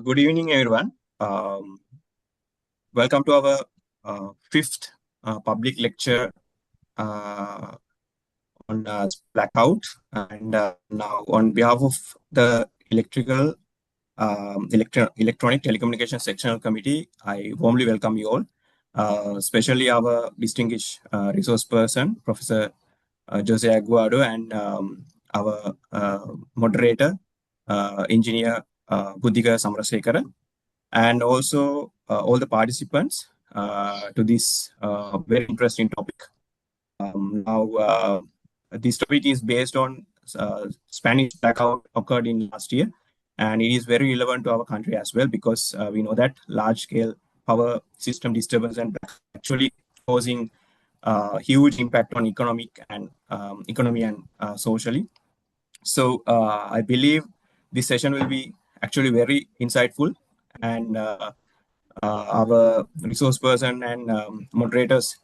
Good evening, everyone. Welcome to our fifth public lecture on blackout. And now, on behalf of the Electronic Telecommunication Sectional Committee, I warmly welcome you all, especially our distinguished resource person, Professor José Aguado, and our moderator, Engineer Buddhika Samarasekara, and also all the participants to this very interesting topic. Now, this topic is based on Spanish blackout occurred in last year, and it is very relevant to our country as well, because we know that large-scale power system disturbance and actually causing huge impact on economy and socially. So I believe this session will be actually very insightful, and our resource person and moderators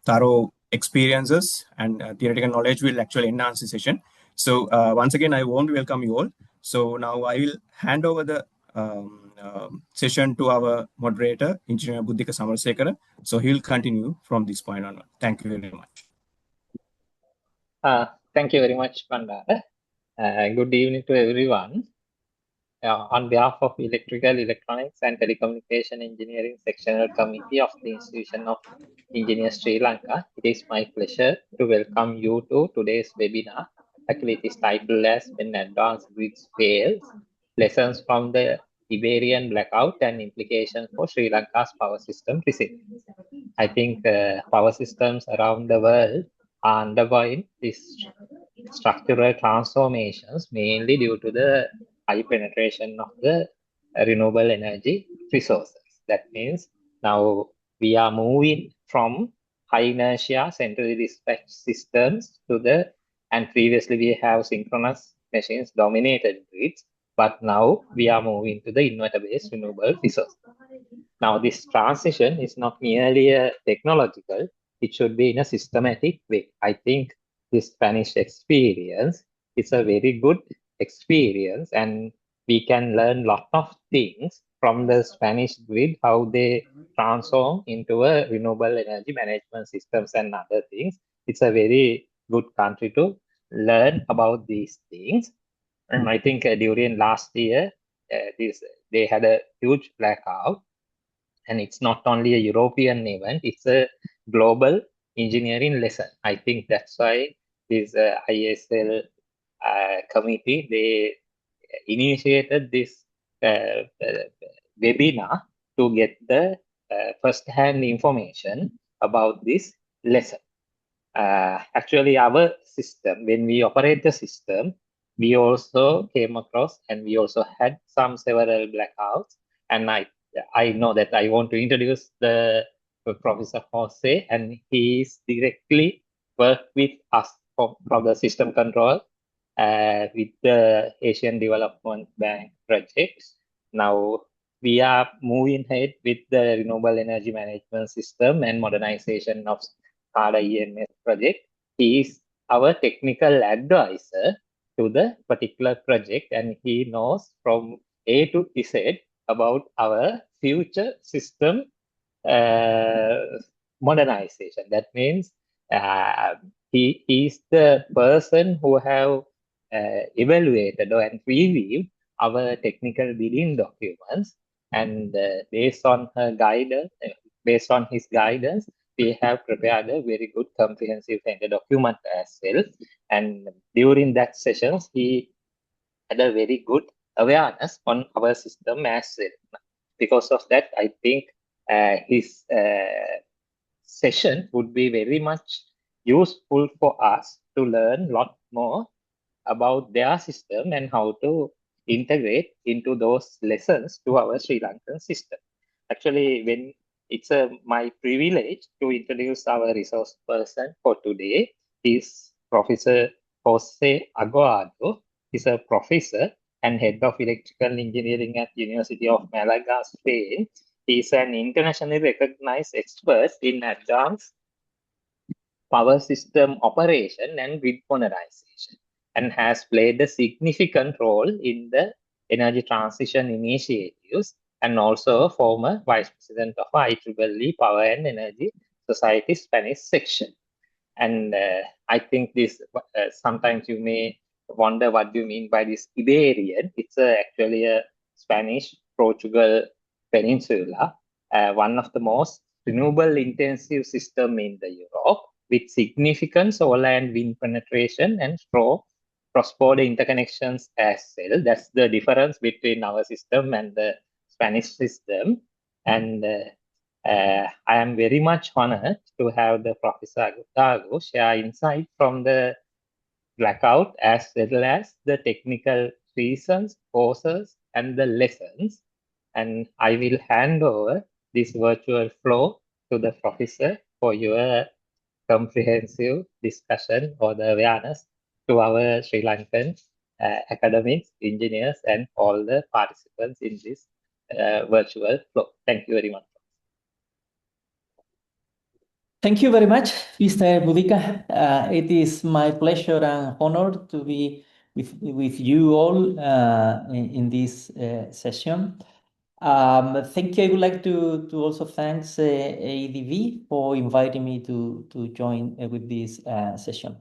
thorough experiences and theoretical knowledge will actually enhance the session. So once again, I want to welcome you all. So now I will hand over the session to our moderator, Engineer Buddhika Samarasekara. So he will continue from this point on. Thank you very much. Thank you very much, Pandara. Good evening to everyone. On behalf of Electrical, Electronics and Telecommunication Engineering Sectional Committee of the Institution of Engineers Sri Lanka, it is my pleasure to welcome you to today's webinar. Actually, it is titled as When Advanced Grids Fails, Lessons from the Iberian Blackout and Implications for Sri Lanka's Power System Resilience. I think power systems around the world are undergoing these structural transformations, mainly due to the high penetration of the renewable energy resources. That means now we are moving from high inertia centrally dispatched systems to and previously we have synchronous machines dominated grids, but now we are moving to the inverter-based renewable resources. Now this transition is not merely a technological, it should be in a systematic way. I think this Spanish experience is a very good experience, and we can learn a lot of things from the Spanish grid, how they transform into a renewable energy management systems and other things. It's a very good country to learn about these things. And I think during last year, they had a huge blackout, and it's not only a European event, it's a global engineering lesson. I think that's why this IESL committee, they initiated this webinar to get the first-hand information about this lesson. Actually, our system, when we operate the system, we also came across and we also had several blackouts. And I know that I want to introduce the Professor José, and he is directly worked with us from the system control with the Asian Development Bank projects. Now we are moving ahead with the renewable energy management system and modernization of SCADA EMS project. He is our technical advisor to the particular project, and he knows from A to Z about our future system modernization. That means he is the person who have evaluated and reviewed our technical bidding documents, and based on his guidance, we have prepared a very good comprehensive tender document as well. And during that sessions, he had a very good awareness on our system as well. Because of that, I think his session would be very much useful for us to learn a lot more about their system and how to integrate into those lessons to our Sri Lankan system. Actually, when it's my privilege to introduce our resource person for today, is Professor José Aguado. He's a professor and head of electrical engineering at University of Málaga, Spain. He's an internationally recognized expert in advanced power system operation and grid modernization, and has played a significant role in the Energy Transition Initiatives, and also former Vice President of IEEE Power and Energy Society Spanish section. And I think this, sometimes you may wonder what do you mean by this Iberian. It's actually a Spanish Portugal peninsula, one of the most renewable intensive system in the Europe, with significant solar and wind penetration and strong cross-border interconnections as well. That's the difference between our system and the Spanish system. And I am very much honored to have the Professor Aguado share insight from the blackout as well as the technical reasons, causes, and the lessons. And I will hand over this virtual floor to the professor for your comprehensive discussion or the awareness to our Sri Lankan academics, engineers, and all the participants in this virtual floor. Thank you very much. Thank you very much, Mr. Boudica. It is my pleasure and honor to be with you all in this session. Thank you. I would like to also thank ADV for inviting me to join with this session.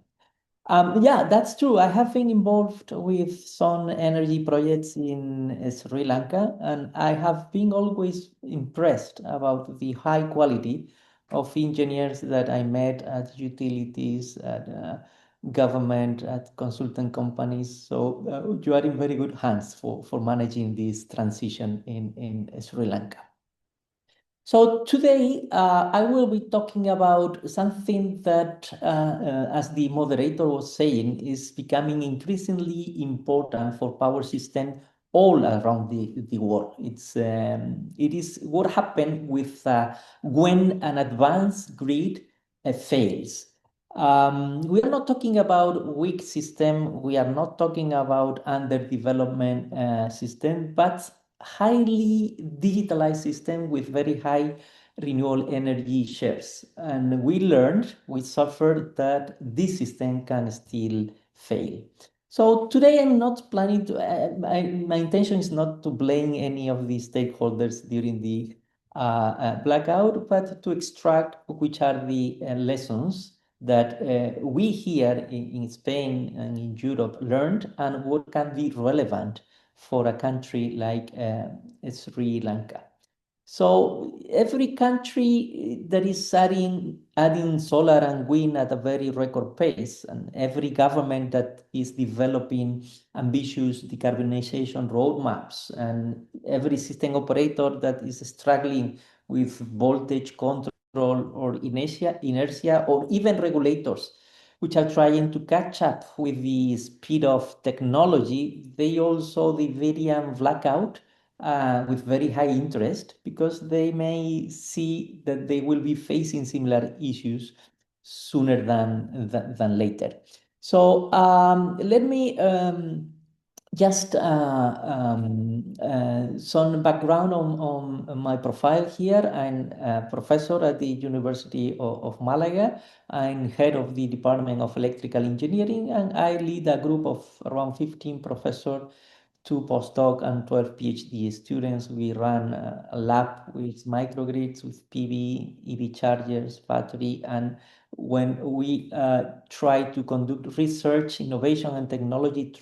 Yeah, that's true. I have been involved with some energy projects in Sri Lanka, and I have been always impressed about the high quality of engineers that I met at utilities, at government, at consultant companies. So you are in very good hands for managing this transition in Sri Lanka. So today I will be talking about something that, as the moderator was saying, is becoming increasingly important for power system all around the world. It is what happened with when an advanced grid fails. We are not talking about weak system. We are not talking about underdevelopment system, but highly digitalized system with very high renewable energy shares. And we suffered that this system can still fail. So today I'm not planning to, my intention is not to blame any of the stakeholders during the blackout, but to extract which are the lessons that we here in Spain and in Europe learned and what can be relevant for a country like Sri Lanka. So every country that is adding solar and wind at a very record pace, and every government that is developing ambitious decarbonization roadmaps, and every system operator that is struggling with voltage control or inertia, or even regulators which are trying to catch up with the speed of technology, they also the Iberian blackout with very high interest because they may see that they will be facing similar issues sooner than later. So let me just some background on my profile here. I'm a professor at the University of Málaga. I'm head of the Department of Electrical Engineering, and I lead a group of around 15 professors, 2 postdoc and 12 PhD students. We run a lab with microgrids, with PV, EV chargers, battery, and when we try to conduct research, innovation, and technology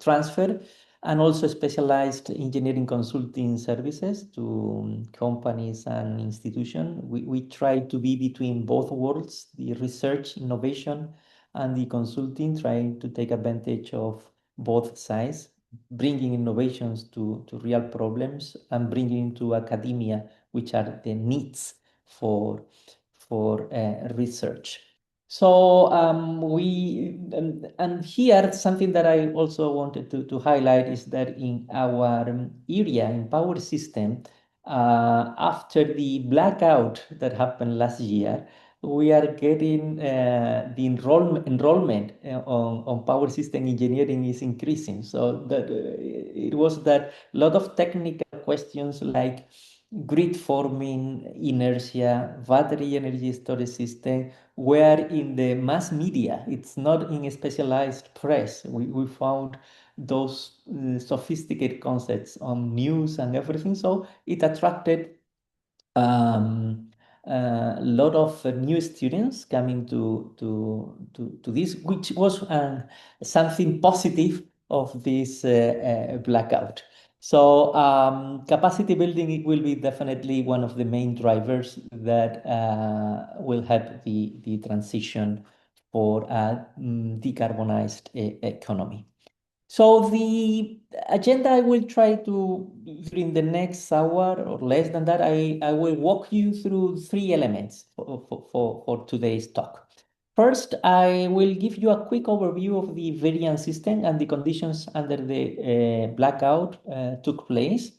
transfer, and also specialized engineering consulting services to companies and institutions. We try to be between both worlds, the research, innovation, and the consulting, trying to take advantage of both sides, bringing innovations to real problems and bringing to academia, which are the needs for research. So and here something that I also wanted to highlight is that in our area in power system, after the blackout that happened last year, we are getting the enrollment on power system engineering is increasing. So that it was that a lot of technical questions like grid forming, inertia, battery energy storage system were in the mass media. It's not in a specialized press. We found those sophisticated concepts on news and everything. So it attracted a lot of new students coming to this, which was something positive of this blackout. So capacity building, it will be definitely one of the main drivers that will help the transition for a decarbonized economy. So the agenda I will try to, during the next hour or less than that, I will walk you through three elements for today's talk. First, I will give you a quick overview of the Iberian system and the conditions under the blackout took place.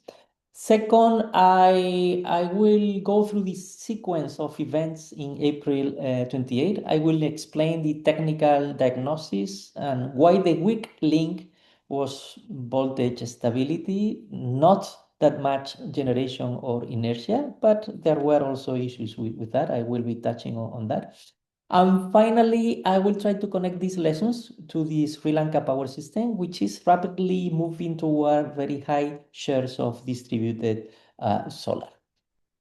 Second, I will go through the sequence of events in April 28. I will explain the technical diagnosis and why the weak link was voltage stability, not that much generation or inertia, but there were also issues with that. I will be touching on that. And finally, I will try to connect these lessons to the Sri Lanka power system, which is rapidly moving toward very high shares of distributed solar.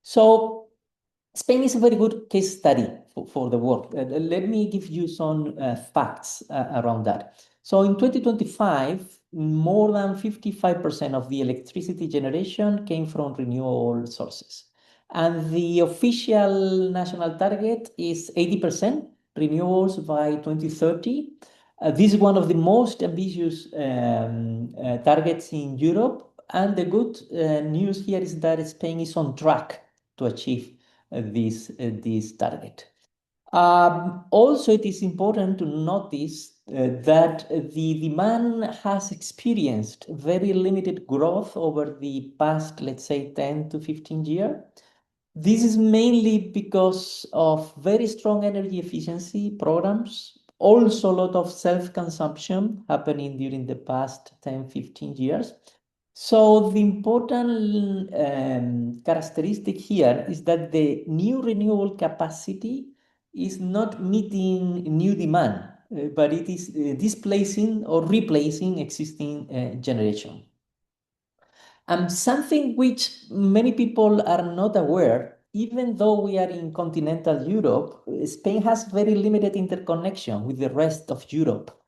So Spain is a very good case study for the world. Let me give you some facts around that. So in 2025, more than 55% of the electricity generation came from renewable sources. And the official national target is 80% renewables by 2030. This is one of the most ambitious targets in Europe. And the good news here is that Spain is on track to achieve this target. Also, it is important to notice that the demand has experienced very limited growth over the past, let's say, 10 to 15 years. This is mainly because of very strong energy efficiency programs, also a lot of self-consumption happening during the past 10, 15 years. So the important characteristic here is that the new renewable capacity is not meeting new demand, but it is displacing or replacing existing generation. Something which many people are not aware, even though we are in continental Europe, Spain has very limited interconnection with the rest of Europe.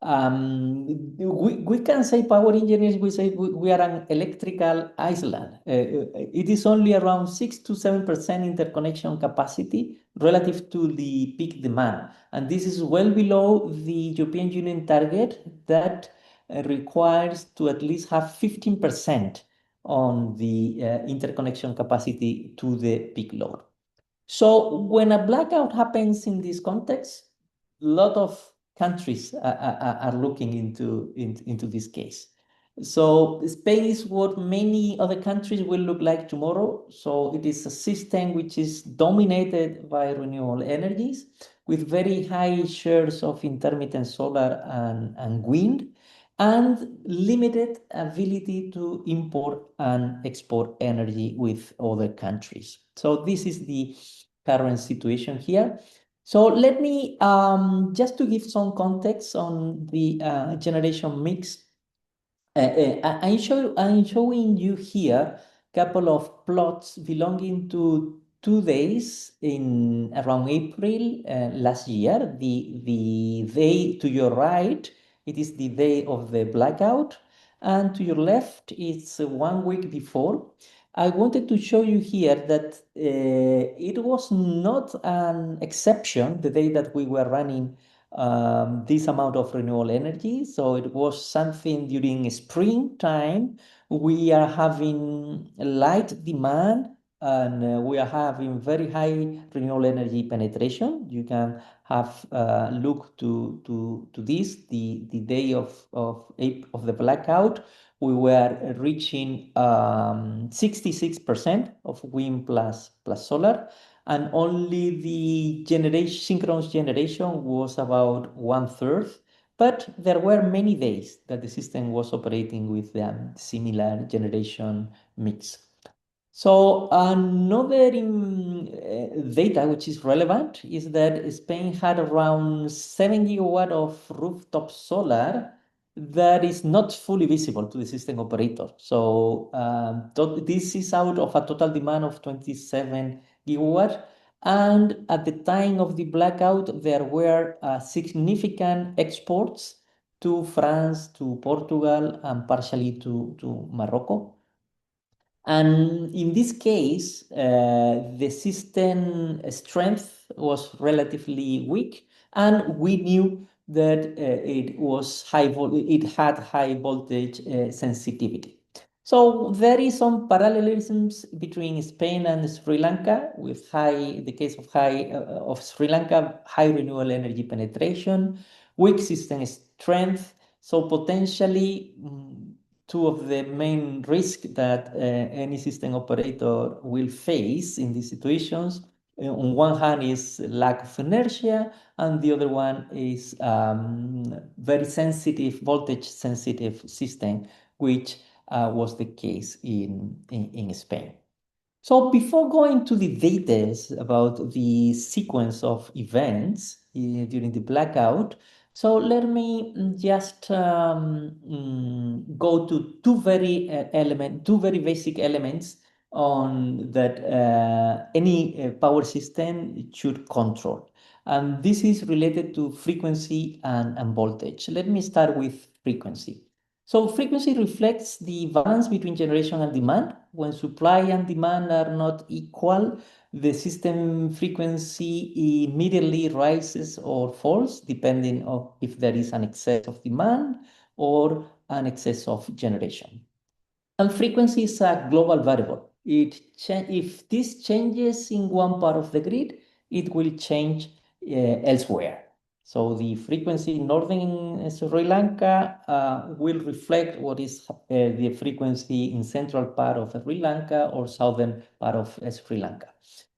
We can say power engineers, we say we are an electrical island. It is only around 6 to 7% interconnection capacity relative to the peak demand. And this is well below the European Union target that requires to at least have 15% on the interconnection capacity to the peak load. So when a blackout happens in this context, a lot of countries are looking into this case. So Spain is what many other countries will look like tomorrow. So it is a system which is dominated by renewable energies with very high shares of intermittent solar and wind, and limited ability to import and export energy with other countries. So this is the current situation here. So let me, just to give some context on the generation mix, I'm showing you here a couple of plots belonging to 2 days in around April last year. The day to your right, it is the day of the blackout, and to your left, it's 1 week before. I wanted to show you here that it was not an exception the day that we were running this amount of renewable energy. So it was something during springtime. We are having light demand, and we are having very high renewable energy penetration. You can have look to this the day of the blackout. We were reaching 66% of wind plus solar, and only the synchronous generation was about 1/3. But there were many days that the system was operating with similar generation mix. So another data which is relevant is that Spain had around 7 gigawatt of rooftop solar that is not fully visible to the system operator. So this is out of a total demand of 27 gigawatt. And at the time of the blackout, there were significant exports to France, to Portugal, and partially to Morocco. And in this case, the system strength was relatively weak, and we knew that it had high voltage sensitivity. So there is some parallelisms between Spain and Sri Lanka, with the case of Sri Lanka, high renewable energy penetration, weak system strength. So potentially, two of the main risks that any system operator will face in these situations. On one hand is lack of inertia, and the other one is very sensitive, voltage sensitive system, which was the case in Spain. So before going to the details about the sequence of events during the blackout, so let me just go to two very basic elements on that any power system should control. And this is related to frequency and voltage. Let me start with frequency. So frequency reflects the balance between generation and demand. When supply and demand are not equal, the system frequency immediately rises or falls, depending on if there is an excess of demand or an excess of generation. And frequency is a global variable. If this changes in one part of the grid, it will change elsewhere. So the frequency in northern Sri Lanka will reflect what is the frequency in central part of Sri Lanka or southern part of Sri Lanka.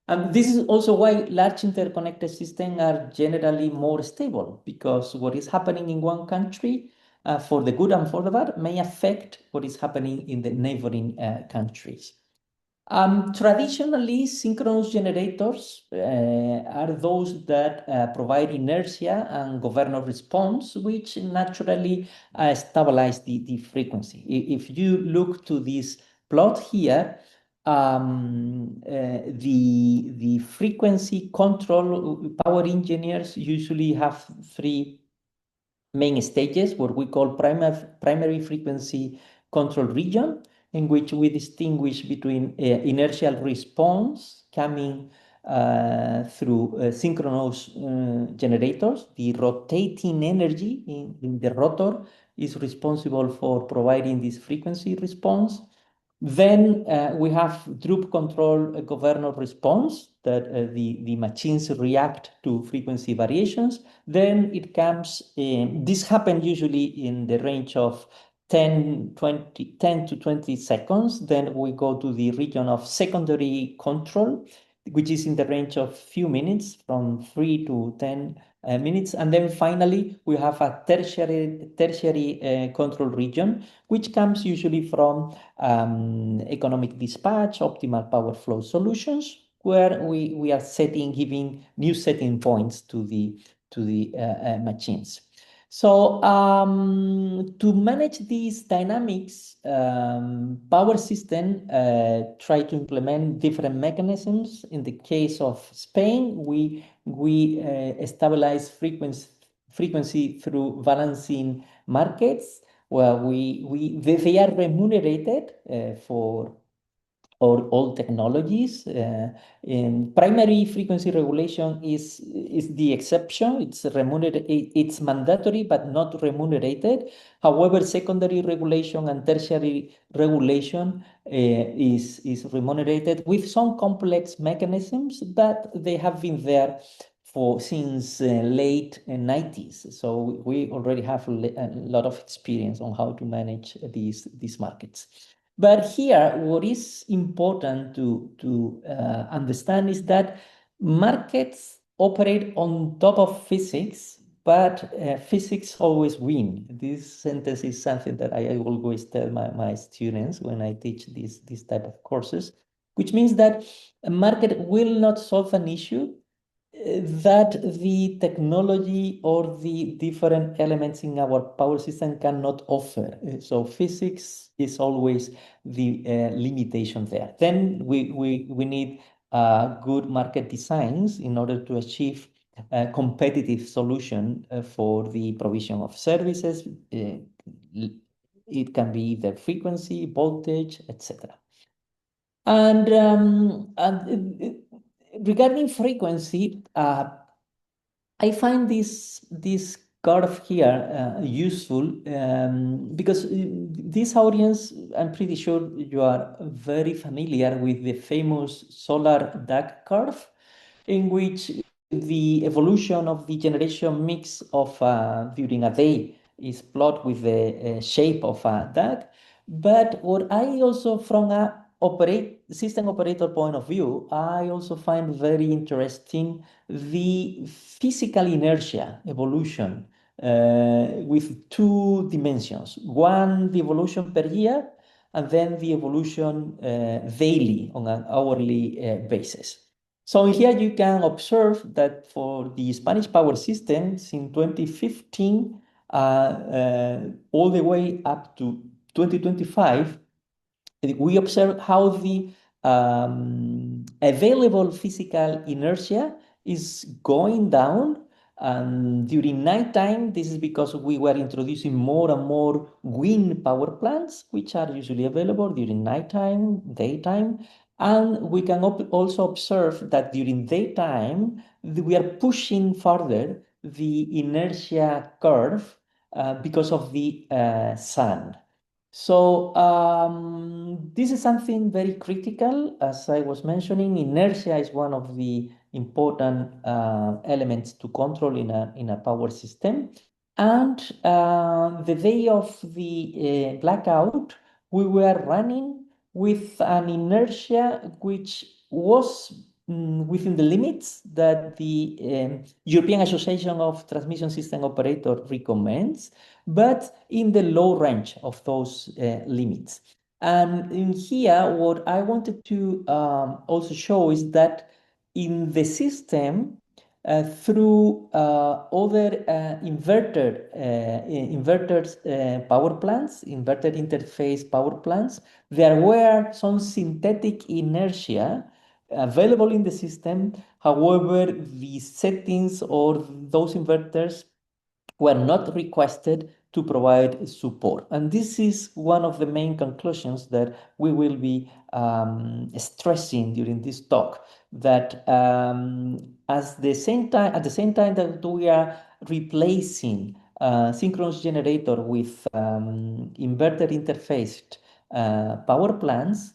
And this is also why large interconnected systems are generally more stable, because what is happening in one country, for the good and for the bad, may affect what is happening in the neighboring countries. Traditionally, synchronous generators are those that provide inertia and governor response, which naturally stabilize the frequency. If you look to this plot here, the frequency control power engineers usually have three main stages, what we call primary frequency control region, in which we distinguish between inertial response coming through synchronous generators. The rotating energy in the rotor is responsible for providing this frequency response. Then we have droop control governor response, that the machines react to frequency variations. Then it comes, this happens usually in the range of 10 to 20 seconds. Then we go to the region of secondary control, which is in the range of few minutes, from 3 to 10 minutes. And then finally, we have a tertiary control region, which comes usually from economic dispatch, optimal power flow solutions, where we are giving new setting points to the machines. So to manage these dynamics, power system try to implement different mechanisms. In the case of Spain, we stabilize frequency through balancing markets, where they are remunerated for all technologies. Primary frequency regulation is the exception. It's mandatory but not remunerated. However, secondary regulation and tertiary regulation is remunerated with some complex mechanisms, but they have been there since late 90s. So we already have a lot of experience on how to manage these markets. But here, what is important to understand is that markets operate on top of physics, but physics always win. This sentence is something that I always tell my students when I teach these type of courses. which means that a market will not solve an issue that the technology or the different elements in our power system cannot offer. So physics is always the limitation there. Then we need good market designs in order to achieve a competitive solution for the provision of services. It can be the frequency, voltage, etc. And regarding frequency, I find this curve here useful because this audience, I'm pretty sure you are very familiar with the famous solar duck curve, in which the evolution of the generation mix of during a day is plotted with the shape of a duck. But what I also, from a system operator point of view, I also find very interesting the physical inertia evolution with two dimensions. One, the evolution per year, and then the evolution daily on an hourly basis. So here you can observe that for the Spanish power systems in 2015, all the way up to 2025, we observe how the available physical inertia is going down. And during nighttime, this is because we were introducing more and more wind power plants, which are usually available during nighttime, daytime. And we can also observe that during daytime, we are pushing further the inertia curve because of the sun. So this is something very critical. As I was mentioning, inertia is one of the important elements to control in a power system. And the day of the blackout, we were running with an inertia which was within the limits that the European Association of Transmission System Operator recommends, but in the low range of those limits. And in here, what I wanted to also show is that in the system, through other inverters, power plants, inverter interface power plants, there were some synthetic inertia available in the system. However, the settings or those inverters were not requested to provide support. And this is one of the main conclusions that we will be stressing during this talk, that at the same time that we are replacing synchronous generator with inverter interfaced power plants,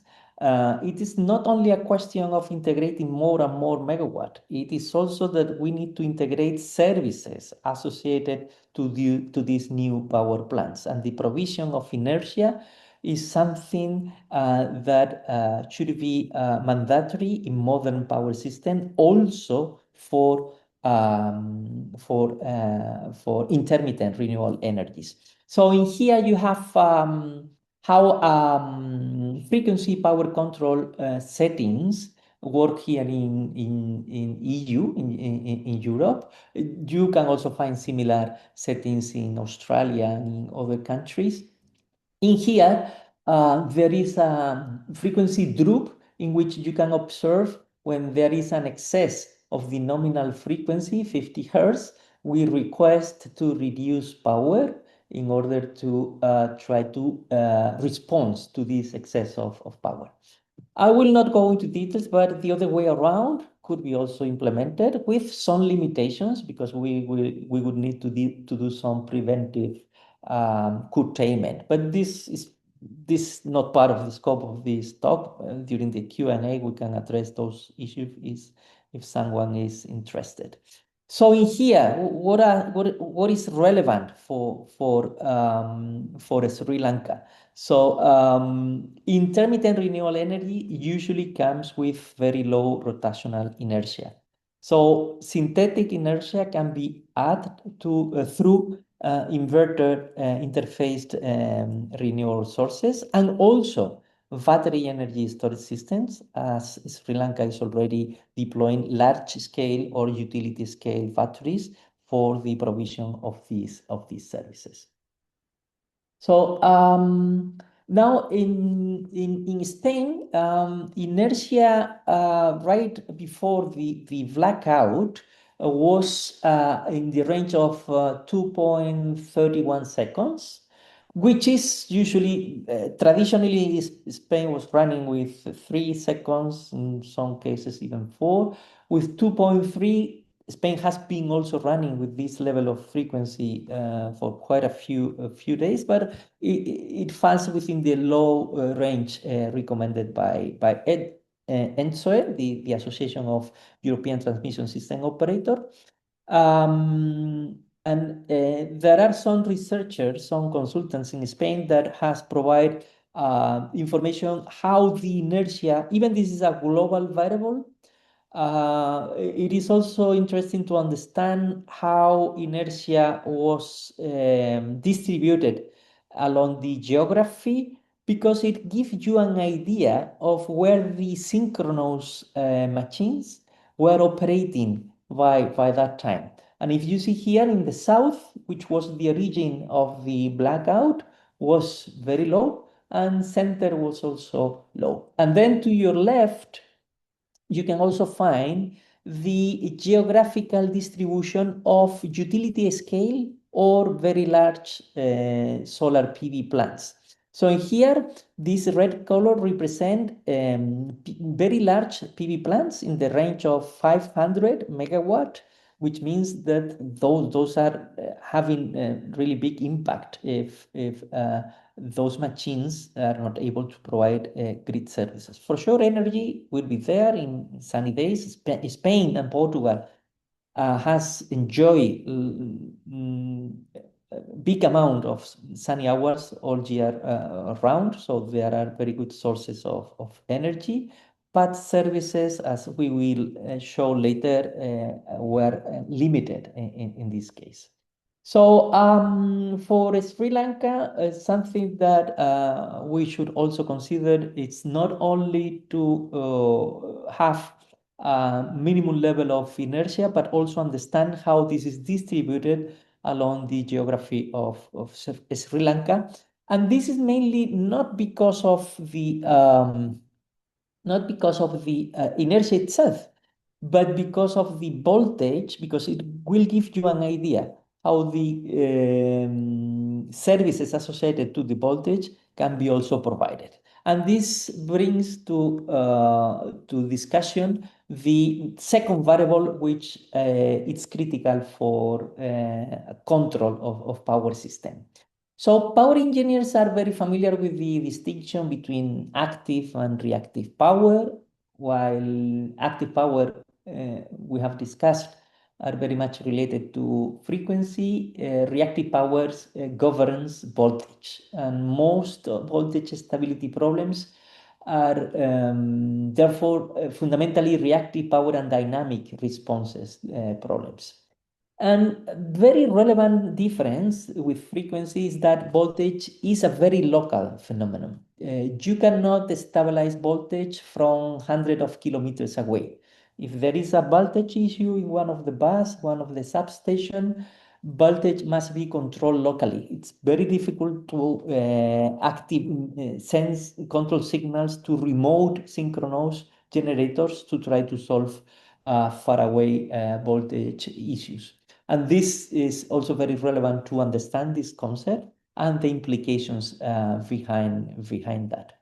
it is not only a question of integrating more and more megawatt. It is also that we need to integrate services associated to these new power plants. And the provision of inertia is something that should be mandatory in modern power system, also for intermittent renewable energies. So in here you have how frequency power control settings work here in EU, in Europe. You can also find similar settings in Australia and in other countries. In here, there is a frequency droop in which you can observe when there is an excess of the nominal frequency, 50 Hertz, we request to reduce power in order to try to respond to this excess of power. I will not go into details, but the other way around could be also implemented with some limitations, because we would need to do some preventive curtailment. But this is not part of the scope of this talk. During the Q&A, we can address those issues if someone is interested. So in here, what is relevant for Sri Lanka? So intermittent renewable energy usually comes with very low rotational inertia. So synthetic inertia can be added to through inverter interfaced renewable sources, and also battery energy storage systems, as Sri Lanka is already deploying large-scale or utility-scale batteries for the provision of these services. So now in Spain, inertia right before the blackout was in the range of 2.31 seconds, which is usually, traditionally, Spain was running with 3 seconds, in some cases even 4. With 2.3, Spain has been also running with this level of frequency for quite a few days, but it falls within the low range recommended by ENTSOE, the Association of European Transmission System Operator. And there are some researchers, some consultants in Spain that has provided information how the inertia, even this is a global variable, it is also interesting to understand how inertia was distributed along the geography, because it gives you an idea of where the synchronous machines were operating by that time. And if you see here in the south, which was the origin of the blackout, was very low, and center was also low. And then to your left, you can also find the geographical distribution of utility scale or very large solar PV plants. So here, this red color represent very large PV plants in the range of 500 megawatt, which means that those are having a really big impact if those machines are not able to provide grid services. For sure, energy will be there in sunny days. Spain and Portugal has enjoyed a big amount of sunny hours all year round, so there are very good sources of energy. But services, as we will show later, were limited in this case. So for Sri Lanka, something that we should also consider, it's not only to have a minimum level of inertia, but also understand how this is distributed along the geography of Sri Lanka. And this is mainly not because of the inertia itself, but because of the voltage, because it will give you an idea how the services associated to the voltage can be also provided. And this brings to discussion the second variable, which is critical for control of power system. So power engineers are very familiar with the distinction between active and reactive power. While active power, we have discussed, are very much related to frequency, reactive powers governs voltage. And most voltage stability problems are therefore fundamentally reactive power and dynamic responses problems. And very relevant difference with frequency is that voltage is a very local phenomenon. You cannot stabilize voltage from hundreds of kilometers away. If there is a voltage issue in one of the bus, one of the substation, voltage must be controlled locally. It's very difficult to sense control signals to remote synchronous generators to try to solve faraway voltage issues. And this is also very relevant to understand this concept and the implications behind that.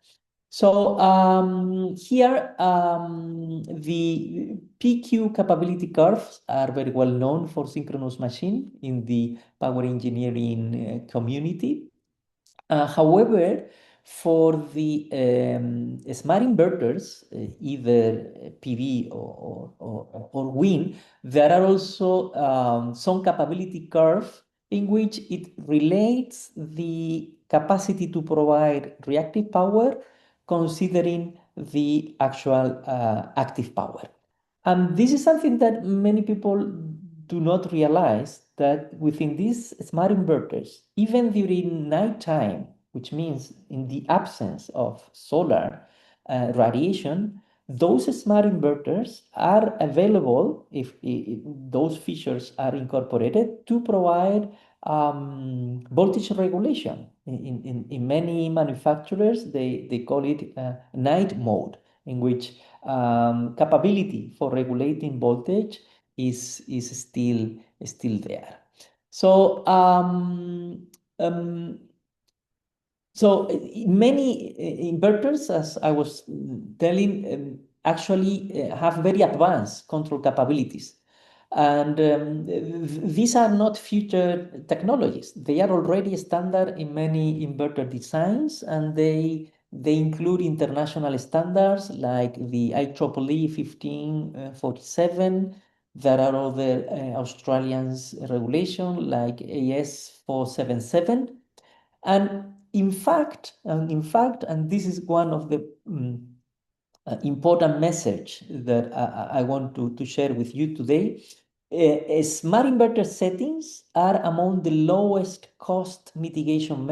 So here, the PQ capability curves are very well known for synchronous machine in the power engineering community. However, for the smart inverters, either PV or wind, there are also some capability curve in which it relates the capacity to provide reactive power considering the actual active power. And this is something that many people do not realize, that within these smart inverters, even during nighttime, which means in the absence of solar radiation, those smart inverters are available if those features are incorporated to provide voltage regulation. In many manufacturers, they call it night mode, in which capability for regulating voltage is still there. So many inverters, as I was telling, actually have very advanced control capabilities. And these are not future technologies. They are already standard in many inverter designs, and they include international standards like the IEEE 1547. There are other Australian regulations like AS 477. And in fact, and this is one of the important message that I want to share with you today, smart inverter settings are among the lowest cost mitigation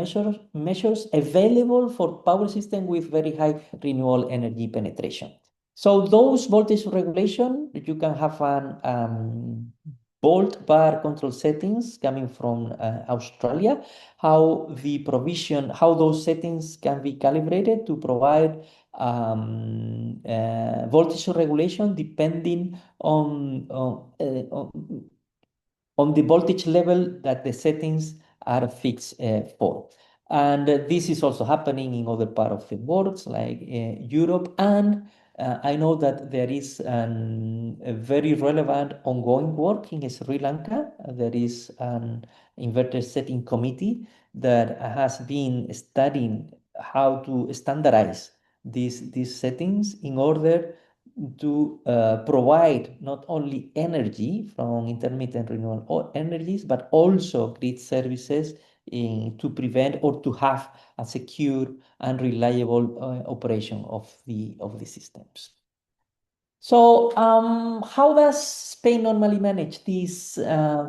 measures available for power system with very high renewable energy penetration. So those voltage regulation, you can have an volt bar control settings coming from Australia, how those settings can be calibrated to provide voltage regulation depending on the voltage level that the settings are fixed for. And this is also happening in other parts of the world, like Europe. And I know that there is a very relevant ongoing work in Sri Lanka. There is an inverter setting committee that has been studying how to standardize these settings in order to provide not only energy from intermittent renewable energies, but also grid services to prevent or to have a secure and reliable operation of the systems. So how does Spain normally manage these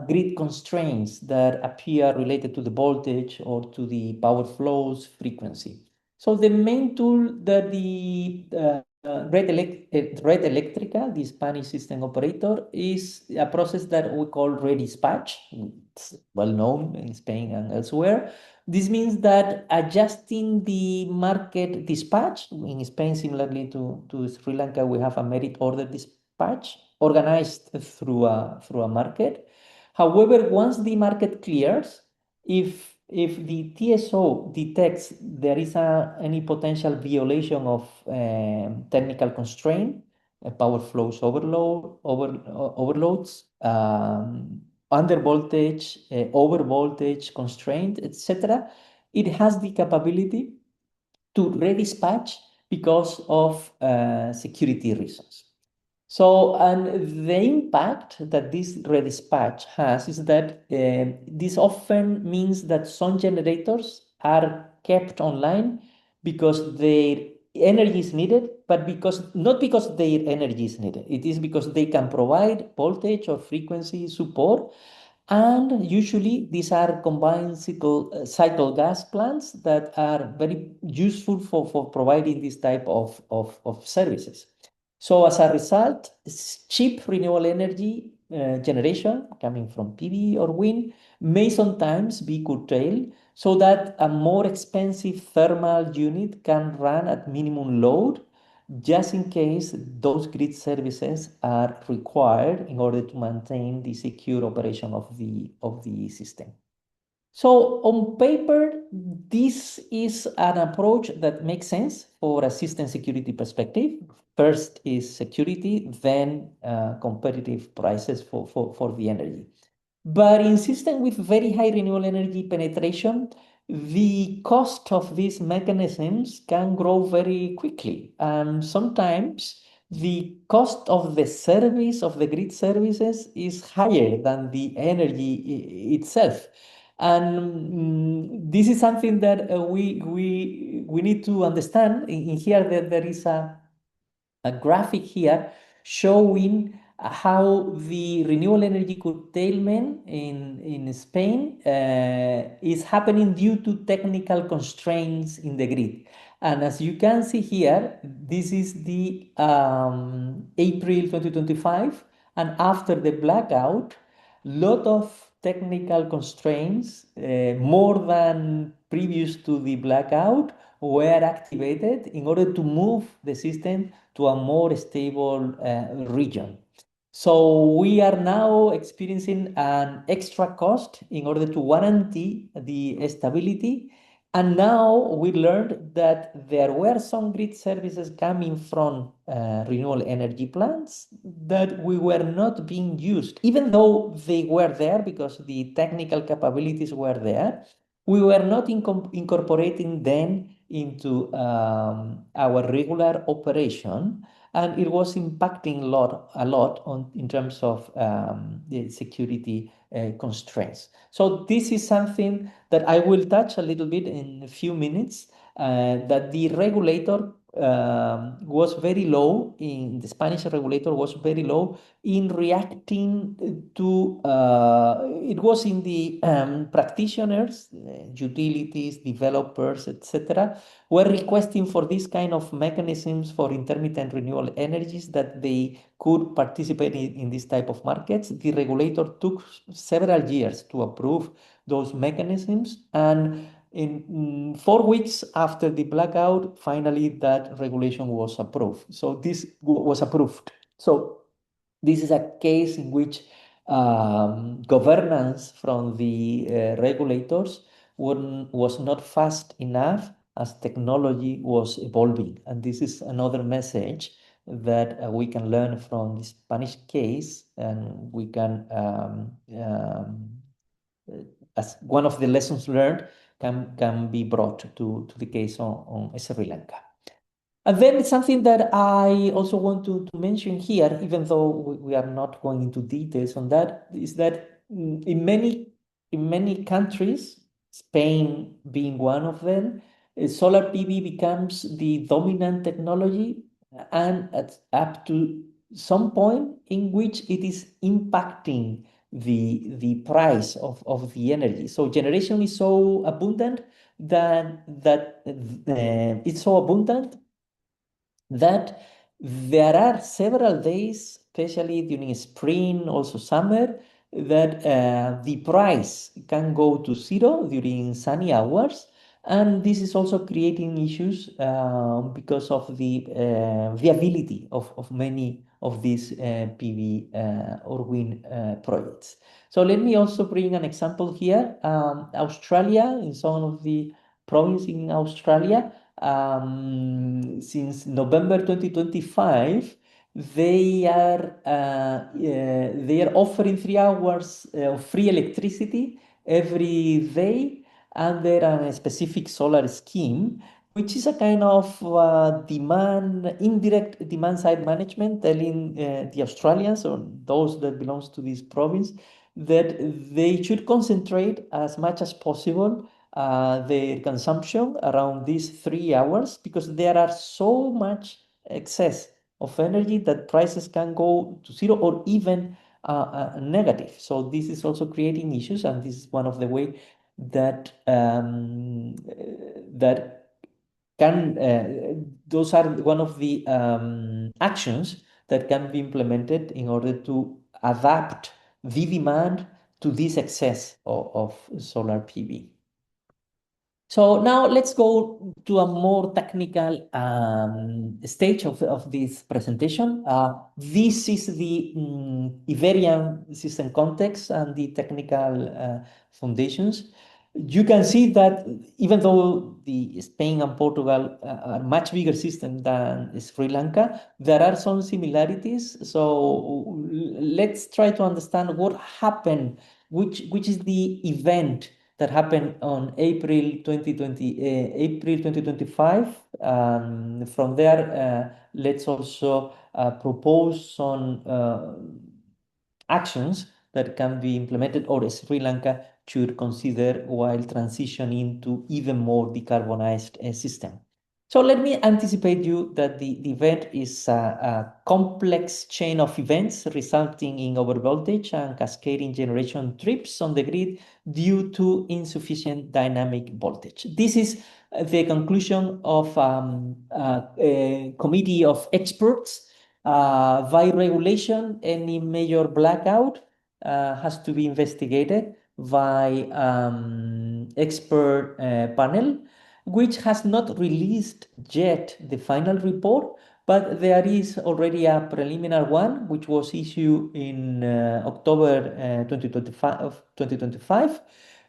grid constraints that appear related to the voltage or to the power flows frequency? So the main tool that the Red Eléctrica, the Spanish system operator, is a process that we call redispatch. It's well known in Spain and elsewhere. This means that adjusting the market dispatch, in Spain, similarly to Sri Lanka, we have a merit order dispatch organized through a market. However, once the market clears, if the TSO detects there is any potential violation of technical constraint, power flows overloads, under voltage, over voltage constraint, etc., it has the capability to redispatch because of security reasons. So, and the impact that this redispatch has is that this often means that some generators are kept online because their energy is needed, but not because their energy is needed. It is because they can provide voltage or frequency support. And usually these are combined cycle gas plants that are very useful for providing this type of services. So as a result, cheap renewable energy generation coming from PV or wind may sometimes be curtailed so that a more expensive thermal unit can run at minimum load just in case those grid services are required in order to maintain the secure operation of the system. So on paper, this is an approach that makes sense for a system security perspective. First is security, then competitive prices for the energy. But in systems with very high renewable energy penetration, the cost of these mechanisms can grow very quickly. And sometimes the cost of the service of the grid services is higher than the energy itself. And this is something that we need to understand. In here, there is a graphic here showing how the renewable energy curtailment in Spain is happening due to technical constraints in the grid. And as you can see here, this is the April 2025, and after the blackout, lot of technical constraints, more than previous to the blackout, were activated in order to move the system to a more stable region. So we are now experiencing an extra cost in order to guarantee the stability. And now we learned that there were some grid services coming from renewable energy plants that we were not being used, even though they were there because the technical capabilities were there. We were not incorporating them into our regular operation, and it was impacting a lot on in terms of the security constraints. So this is something that I will touch a little bit in a few minutes. That the regulator was very low in the Spanish regulator was very low in reacting to it was in the practitioners, utilities, developers, etc., were requesting for this kind of mechanisms for intermittent renewable energies that they could participate in this type of markets. The regulator took several years to approve those mechanisms, and in 4 weeks after the blackout, finally that regulation was approved. So this was approved. So this is a case in which governance from the regulators was not fast enough as technology was evolving. And this is another message that we can learn from the Spanish case, and we can, as one of the lessons learned, can be brought to the case on Sri Lanka. And then something that I also want to mention here, even though we are not going into details on that, is that in many countries, Spain being one of them, solar PV becomes the dominant technology, and up to some point in which it is impacting the price of the energy. So generation is so abundant that it's so abundant that there are several days, especially during spring, also summer, that the price can go to zero during sunny hours. And this is also creating issues because of the viability of many of these PV or wind projects. So let me also bring an example here. Australia, in some of the provinces in Australia, since November 2025, they are offering 3 hours of free electricity every day under a specific solar scheme, which is a kind of indirect demand side management, telling the Australians or those that belongs to this province that they should concentrate as much as possible their consumption around these 3 hours, because there are so much excess of energy that prices can go to zero or even negative. So this is also creating issues, and this is one of the way that that can those are one of the actions that can be implemented in order to adapt the demand to this excess of solar PV. So now let's go to a more technical stage of this presentation. This is the Iberian system context and the technical foundations. You can see that even though the Spain and Portugal are much bigger systems than Sri Lanka, there are some similarities. So let's try to understand what happened, which is the event that happened on April 2025. From there, let's also propose some actions that can be implemented or Sri Lanka should consider while transitioning to even more decarbonized system. So let me anticipate you that the event is a complex chain of events resulting in overvoltage and cascading generation trips on the grid due to insufficient dynamic voltage. This is the conclusion of a committee of experts. By regulation, any major blackout has to be investigated by expert panel, which has not released yet the final report, but there is already a preliminary one, which was issued in October 2025.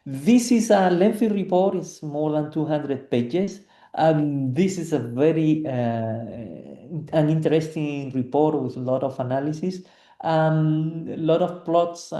This is a lengthy report, it's more than 200 pages. This is a very an interesting report with a lot of analysis, a lot of plots,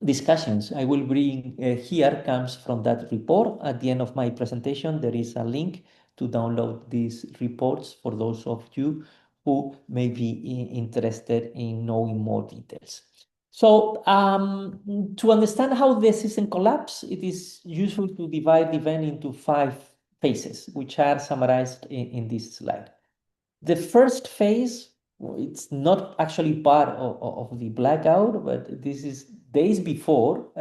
discussions I will bring here comes from that report. At the end of my presentation, there is a link to download these reports for those of you who may be interested in knowing more details. So to understand how the system collapsed, it is useful to divide the event into 5 phases, which are summarized in this slide. The first phase, it's not actually part of the blackout, but this is days before.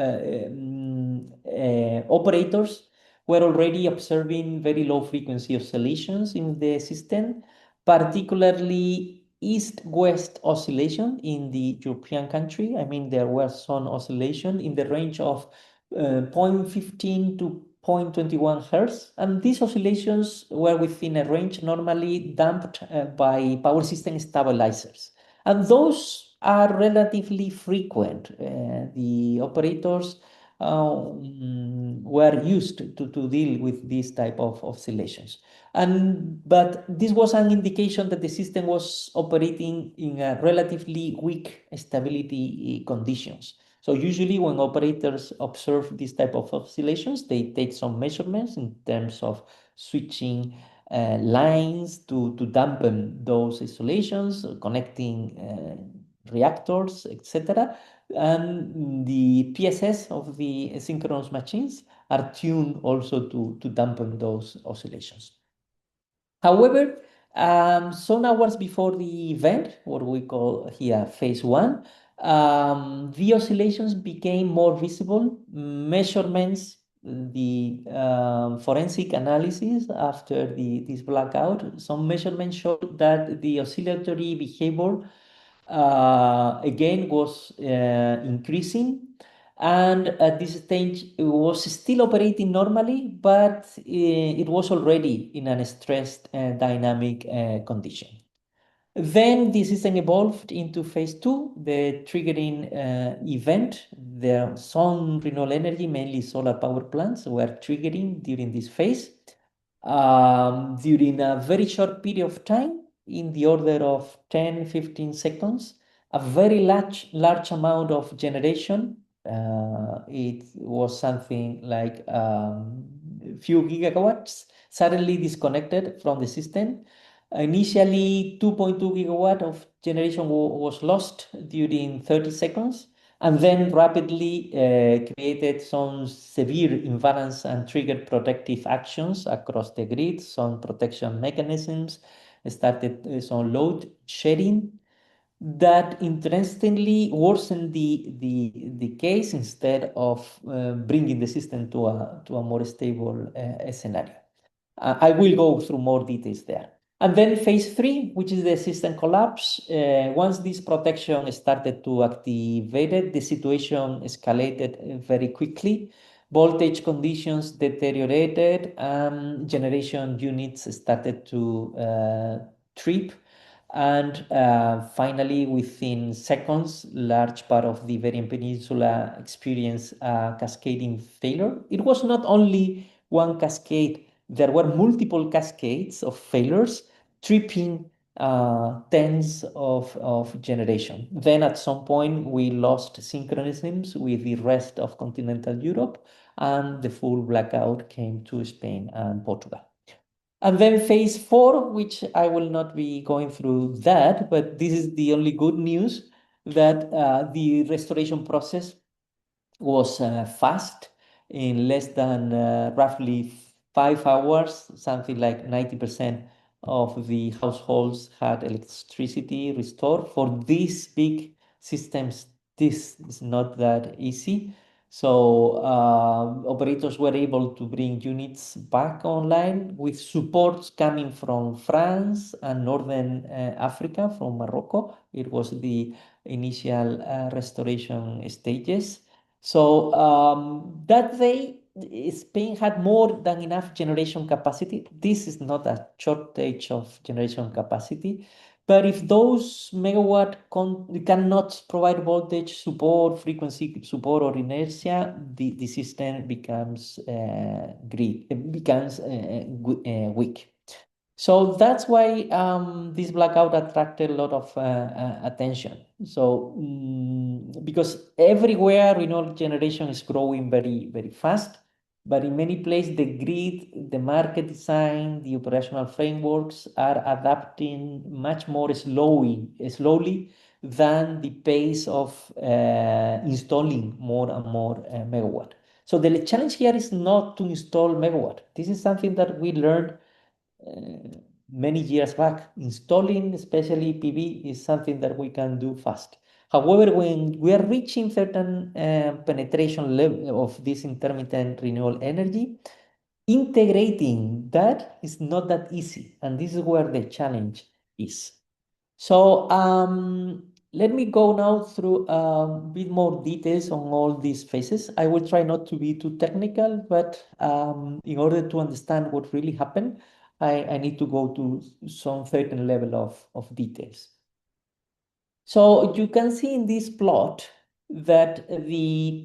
Operators were already observing very low frequency oscillations in the system, particularly east-west oscillation in the European country. I mean, there were some oscillation in the range of 0.15 to 0.21 hertz, and these oscillations were within a range normally damped by power system stabilizers, and those are relatively frequent. The operators were used to deal with this type of oscillations, but this was an indication that the system was operating in a relatively weak stability conditions. So usually when operators observe this type of oscillations, they take some measurements in terms of switching lines to dampen those oscillations, connecting reactors, etc. And the PSS of the synchronous machines are tuned also to dampen those oscillations. However, some hours before the event, what we call here phase 1, the oscillations became more visible. Measurements, the forensic analysis after this blackout, some measurements showed that the oscillatory behavior again was increasing, and at this stage it was still operating normally, but it was already in a stressed dynamic condition. Then the system evolved into phase 2, the triggering event. There some renewable energy, mainly solar power plants, were triggering during this phase. During a very short period of time, in the order of 10-15 seconds, a very large amount of generation. It was something like a few gigawatts suddenly disconnected from the system. Initially, 2.2 gigawatt of generation was lost during 30 seconds, and then rapidly created some severe imbalance and triggered protective actions across the grid. Some protection mechanisms started some load shedding that interestingly worsened the case instead of bringing the system to a more stable scenario. I will go through more details there. And then phase 3, which is the system collapse. Once this protection started to activate, the situation escalated very quickly. Voltage conditions deteriorated, and generation units started to trip. And finally, within seconds, large part of the Iberian Peninsula experienced a cascading failure. It was not only one cascade, there were multiple cascades of failures, tripping tens of generation. Then at some point, we lost synchronisms with the rest of continental Europe, and the full blackout came to Spain and Portugal. And then phase 4, which I will not be going through that, but this is the only good news, that the restoration process was fast. In less than roughly 5 hours, something like 90% of the households had electricity restored. For these big systems, this is not that easy. So operators were able to bring units back online with support coming from France and Northern Africa, from Morocco. It was the initial restoration stages. So that day, Spain had more than enough generation capacity. This is not a shortage of generation capacity. But if those megawatt cannot provide voltage support, frequency support, or inertia, the system becomes weak. So that's why this blackout attracted a lot of attention. So because everywhere renewable generation is growing very, very fast, but in many places the grid, the market design, the operational frameworks are adapting much more slowly than the pace of installing more and more megawatt. So the challenge here is not to install megawatt. This is something that we learned many years back. Installing, especially PV, is something that we can do fast. However, when we are reaching certain penetration level of this intermittent renewable energy, integrating that is not that easy, and this is where the challenge is. So let me go now through a bit more details on all these phases. I will try not to be too technical, but in order to understand what really happened, I need to go to some certain level of details. So you can see in this plot that the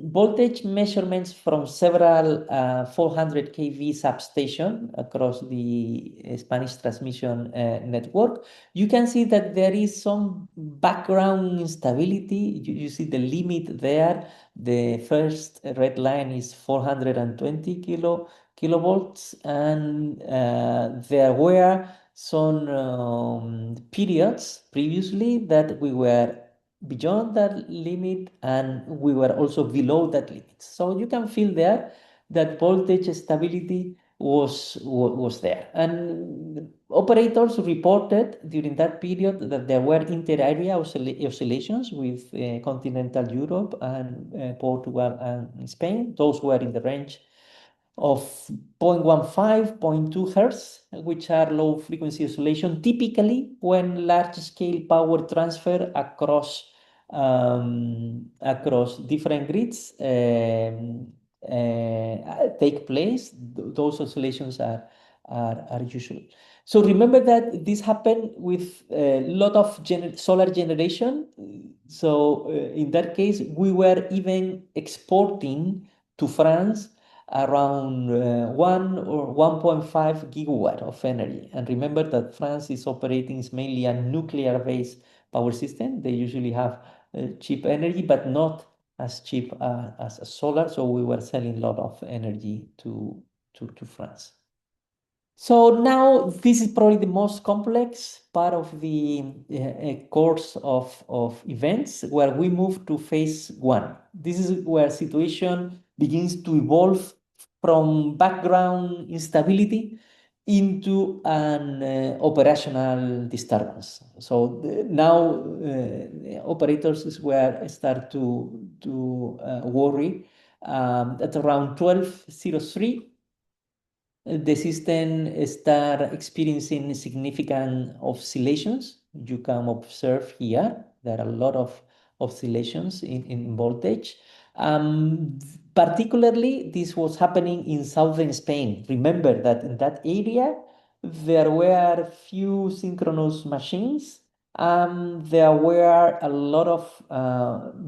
voltage measurements from several 400 kV substation across the Spanish transmission network, you can see that there is some background instability. You see the limit there. The first red line is 420 kilovolts, and there were some periods previously that we were beyond that limit, and we were also below that limit. So you can feel there that voltage stability was there. And operators reported during that period that there were inter-area oscillations with continental Europe and Portugal and Spain. Those were in the range of 0.15, 0.2 hertz, which are low frequency oscillation, typically when large scale power transfer across different grids take place. Those oscillations are usual. So remember that this happened with a lot of solar generation. So in that case, we were even exporting to France around 1 or 1.5 gigawatt of energy. And remember that France is mainly a nuclear-based power system. They usually have cheap energy, but not as cheap as solar. So we were selling a lot of energy to France. So now this is probably the most complex part of the course of events, where we move to phase 1. This is where situation begins to evolve from background instability into an operational disturbance. So now operators start to worry at around 12:03. The system start experiencing significant oscillations. You can observe here, there are a lot of oscillations in voltage. Particularly, this was happening in southern Spain. Remember that in that area, there were few synchronous machines. There were a lot of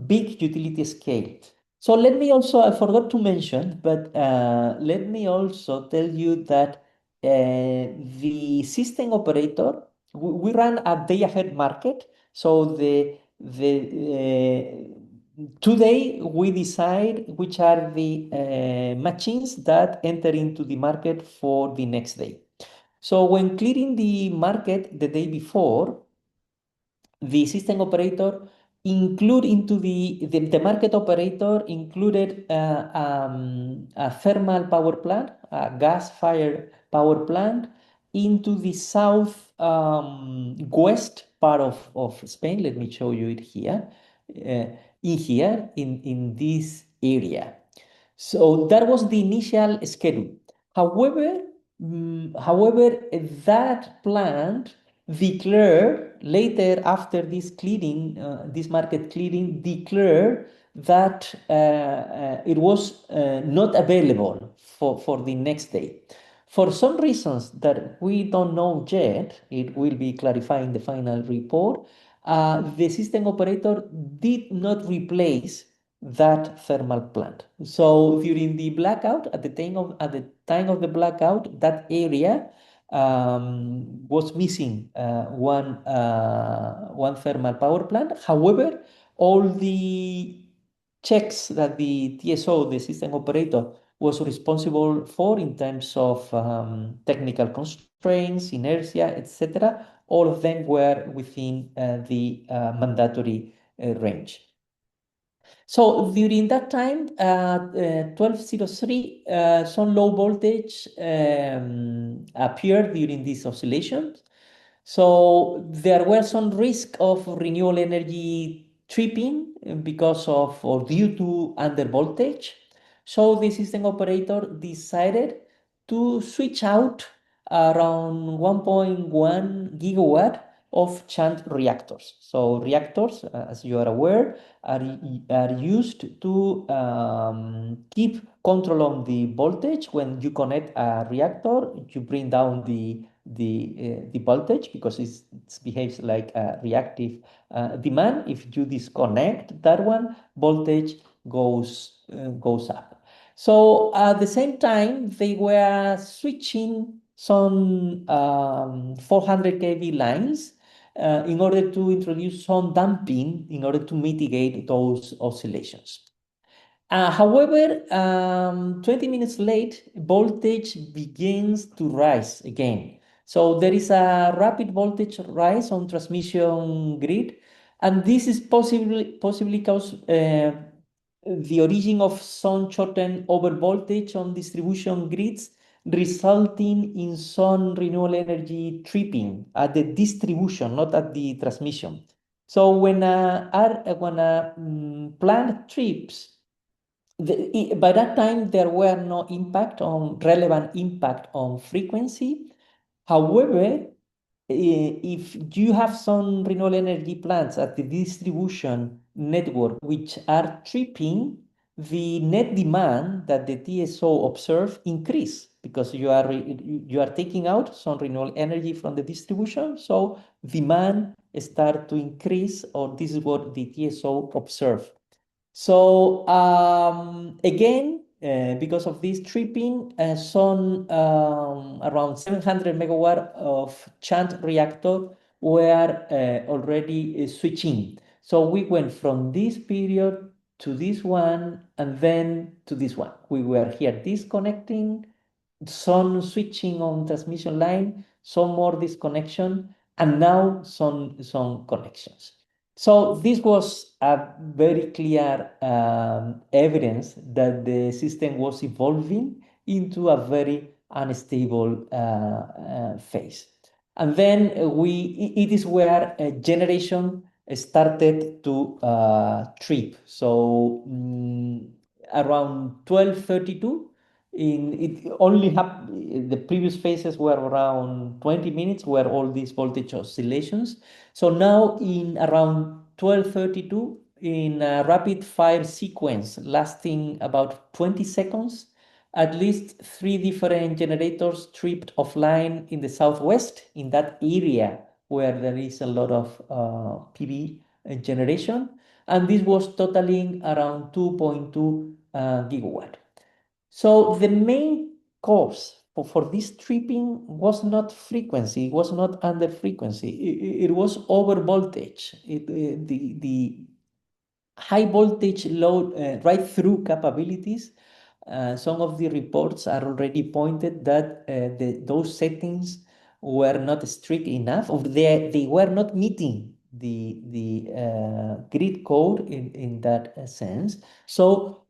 big utility scale. So let me also, I forgot to mention, but let me also tell you that the system operator, we run a day ahead market. So today we decide which are the machines that enter into the market for the next day. So when clearing the market the day before, the system operator include into the market operator included a thermal power plant, a gas-fired power plant into the south west part of Spain. Let me show you it here. In this area. So that was the initial schedule. However, that plant declared later after this clearing, this market clearing, declared that it was not available for the next day. For some reasons that we don't know yet, it will be clarified in the final report, the system operator did not replace that thermal plant. So during the blackout, at the time of the blackout, that area was missing one thermal power plant. However, all the checks that the TSO, the system operator, was responsible for in terms of technical constraints, inertia, etc., all of them were within the mandatory range. So during that time, 1203, some low voltage appeared during these oscillations. So there were some risk of renewable energy tripping because of or due to under voltage. So the system operator decided to switch out around 1.1 gigawatt of shunt reactors. So reactors, as you are aware, are used to keep control on the voltage. When you connect a reactor, you bring down the voltage because it behaves like a reactive demand. If you disconnect that one, voltage goes up. So at the same time, they were switching some 400 kV lines in order to introduce some damping in order to mitigate those oscillations. However, 20 minutes late, voltage begins to rise again. So there is a rapid voltage rise on transmission grid, and this is possibly caused the origin of some short-term overvoltage on distribution grids, resulting in some renewable energy tripping at the distribution, not at the transmission. So when a plant trips, by that time, there were no relevant impact on frequency. However, if you have some renewable energy plants at the distribution network which are tripping, the net demand that the TSO observed increase because you are taking out some renewable energy from the distribution, so demand start to increase, or this is what the TSO observed. So again, because of this tripping, some around 700 megawatt of shunt reactor were already switching. So we went from this period to this one and then to this one. We were here disconnecting, some switching on transmission line, some more disconnection, and now some connections. So this was a very clear evidence that the system was evolving into a very unstable phase. And then it is where generation started to trip. So around 1232, it only happened, the previous phases were around 20 minutes where all these voltage oscillations. So now in around 1232, in a rapid fire sequence lasting about 20 seconds, at least 3 different generators tripped offline in the southwest, in that area where there is a lot of PV generation. And this was totaling around 2.2 gigawatt. So the main cause for this tripping was not frequency, it was not under frequency, it was over voltage. The high voltage load right through capabilities. Some of the reports are already pointed that those settings were not strict enough, or they were not meeting grid code in that sense. So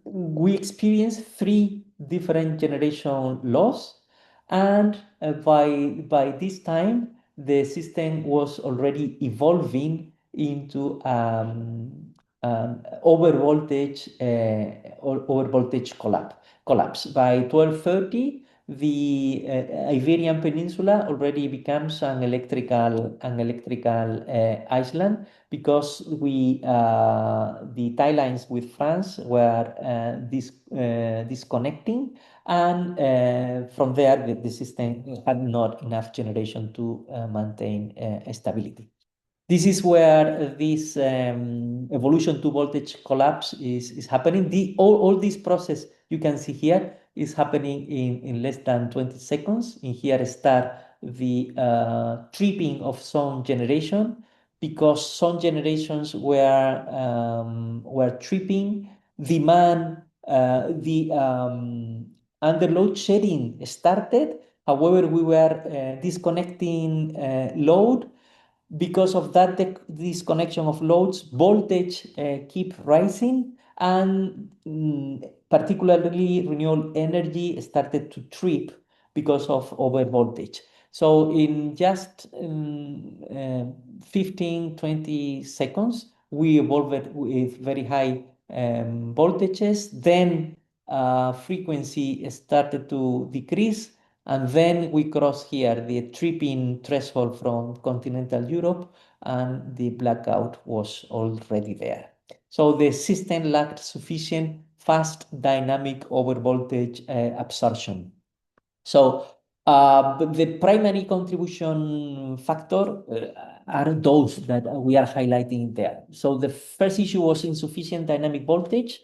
we experienced 3 different generation loss, and by this time the system was already evolving into over voltage collapse. By 1230, the Iberian Peninsula already becomes an electrical island, because the tie lines with France were disconnecting, and from there the system had not enough generation to maintain stability. This is where this evolution to voltage collapse is happening. All this process you can see here is happening in less than 20 seconds. In here start the tripping of some generation, because some generations were tripping. Demand, the under load shedding started. However, we were disconnecting load. Because of that disconnection of loads, voltage keep rising, and particularly renewable energy started to trip because of over voltage. So in just 15, 20 seconds, we evolved with very high voltages. Then frequency started to decrease, and then we cross here the tripping threshold from continental Europe, and the blackout was already there. So the system lacked sufficient fast dynamic overvoltage absorption. So the primary contribution factor are those that we are highlighting there. So the first issue was insufficient dynamic voltage.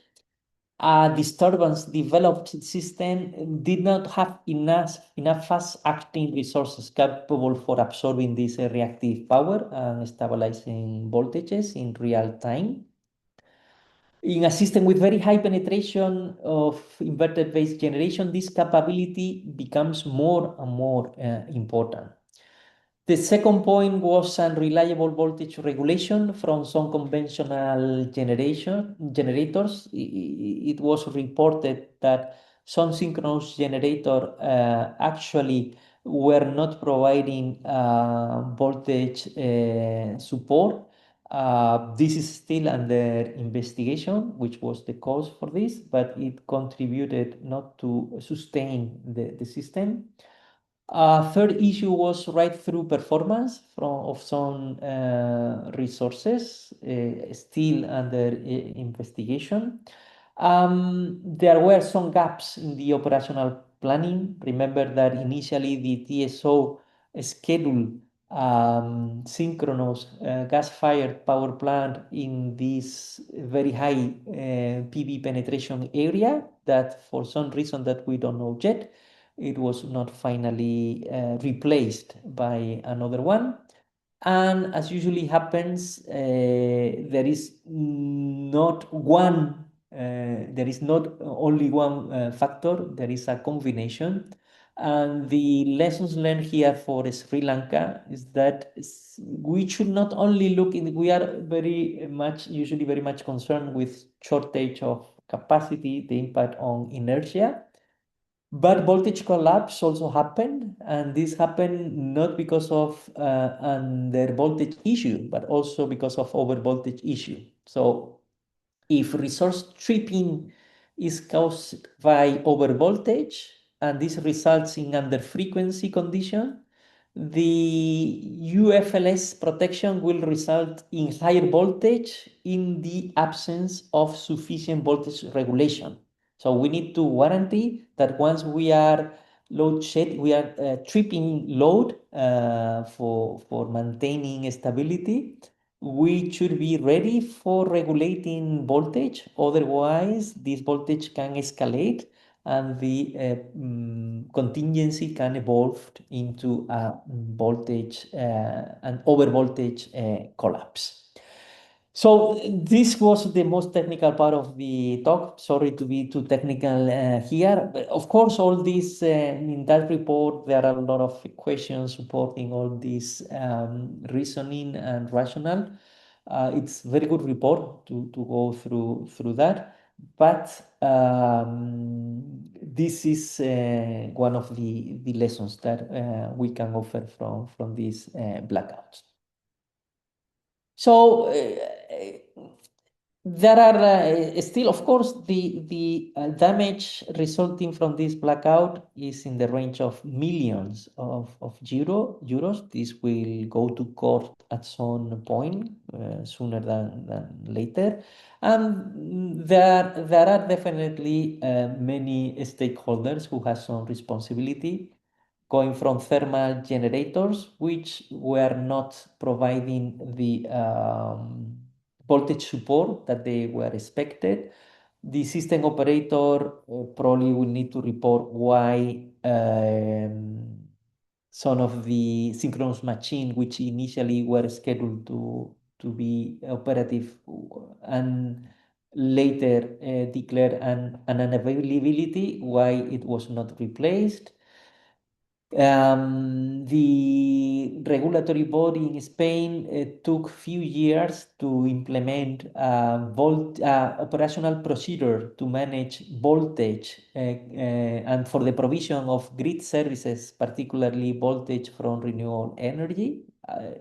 A disturbance developed system did not have enough fast-acting resources capable for absorbing this reactive power and stabilizing voltages in real time. In a system with very high penetration of inverter-based generation, this capability becomes more and more important. The second point was unreliable voltage regulation from some conventional generators. It was reported that some synchronous generator actually were not providing voltage support. This is still under investigation, which was the cause for this, but it contributed not to sustain the system. Third issue was write-through performance of some resources, still under investigation. There were some gaps in the operational planning. Remember that initially the TSO scheduled synchronous gas-fired power plant in this very high PV penetration area that, for some reason that we don't know yet, it was not finally replaced by another one. And as usually happens, there is not only one factor, there is a combination. And the lessons learned here for Sri Lanka is that we should not only look in, we are usually very much concerned with shortage of capacity, the impact on inertia. But voltage collapse also happened, and this happened not because of under voltage issue, but also because of over voltage issue. So if resource tripping is caused by over voltage, and this results in under frequency condition, the UFLS protection will result in higher voltage in the absence of sufficient voltage regulation. So we need to guarantee that once we are tripping load for maintaining stability, we should be ready for regulating voltage. Otherwise, this voltage can escalate, and the contingency can evolve into a voltage an over voltage collapse. So this was the most technical part of the talk. Sorry to be too technical here. But of course, all this in that report, there are a lot of equations supporting all this reasoning and rationale. It's a very good report to go through that. But this is one of the lessons that we can offer from these blackouts. So there are still, of course, the damage resulting from this blackout is in the range of millions of euros. This will go to court at some point sooner than later. And there are definitely many stakeholders who have some responsibility, going from thermal generators, which were not providing the voltage support that they were expected. The system operator probably will need to report why some of the synchronous machine, which initially were scheduled to be operative and later declared an unavailability, why it was not replaced. The regulatory body in Spain took few years to implement a operational procedure to manage voltage and for the provision of grid services, particularly voltage from renewable energy.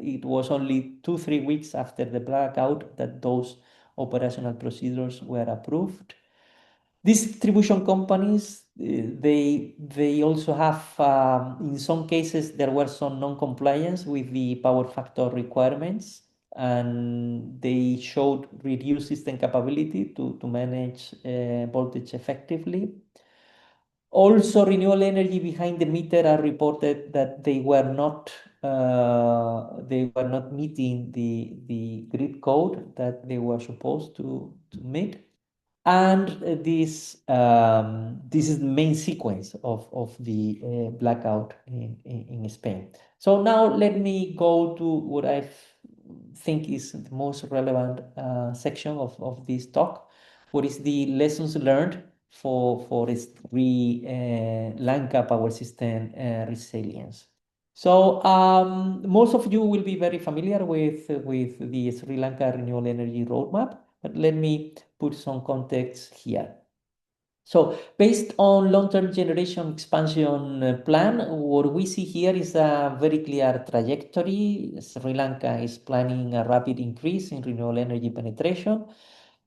It was only 2-3 weeks after the blackout that those operational procedures were approved. Distribution companies, they also have, in some cases, there were some non-compliance with the power factor requirements, and they showed reduced system capability to manage voltage effectively. Also, renewable energy behind the meter are reported that they were not meeting the grid code that they were supposed to meet. And this is the main sequence of the blackout in Spain. So now let me go to what I think is the most relevant section of this talk. What is the lessons learned for Sri Lanka power system resilience? So most of you will be very familiar with the Sri Lanka renewable energy roadmap, but let me put some context here. So based on long-term generation expansion plan, what we see here is a very clear trajectory. Sri Lanka is planning a rapid increase in renewable energy penetration.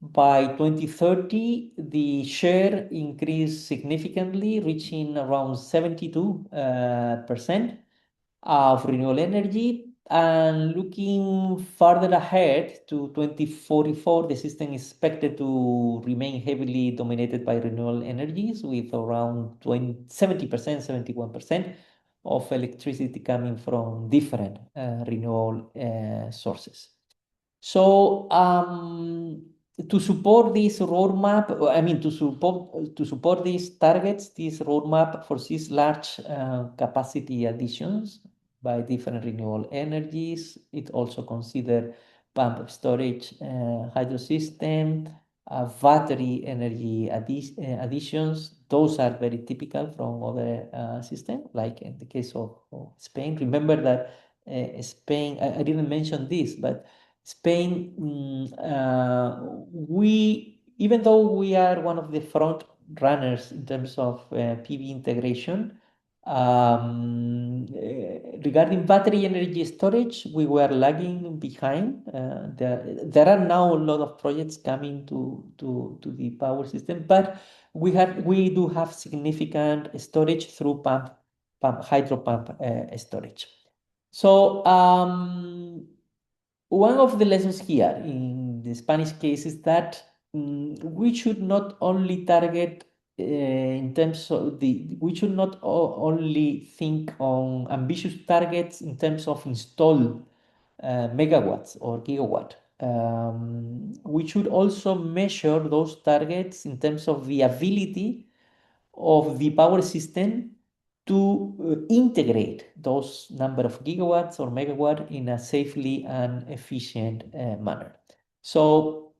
By 2030, the share increased significantly, reaching around 72% of renewable energy. And looking further ahead to 2044, the system is expected to remain heavily dominated by renewable energies, with around 70%, 71% of electricity coming from different renewable sources. So to support this roadmap, to support these targets, this roadmap foresees large capacity additions by different renewable energies. It also considers pump storage, hydro system, battery energy additions. Those are very typical from other systems, like in the case of Spain. Remember that Spain, I didn't mention this, but Spain, even though we are one of the front runners in terms of PV integration, regarding battery energy storage, we were lagging behind. There are now a lot of projects coming to the power system, but we do have significant storage through hydro pump storage. So one of the lessons here in the Spanish case is that we should not only target we should not only think on ambitious targets in terms of installed megawatts or gigawatt. We should also measure those targets in terms of the ability of the power system to integrate those number of gigawatts or megawatt in a safely and efficient manner. So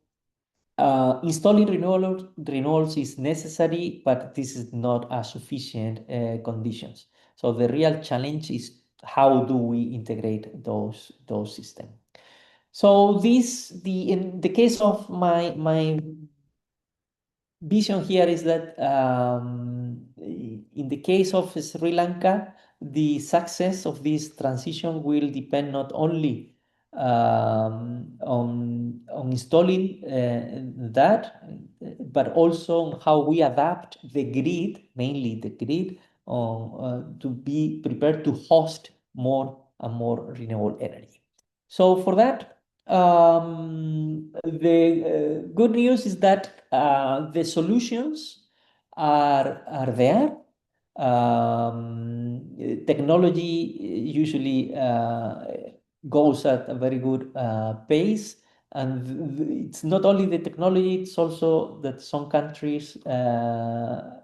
installing renewables is necessary, but this is not a sufficient conditions. So the real challenge is how do we integrate those systems. So in the case of my vision here is that in the case of Sri Lanka, the success of this transition will depend not only on installing that, but also on how we adapt the grid, mainly the grid, to be prepared to host more and more renewable energy. So for that, the good news is that the solutions are there. Technology usually goes at a very good pace, and it's not only the technology; it's also that some countries are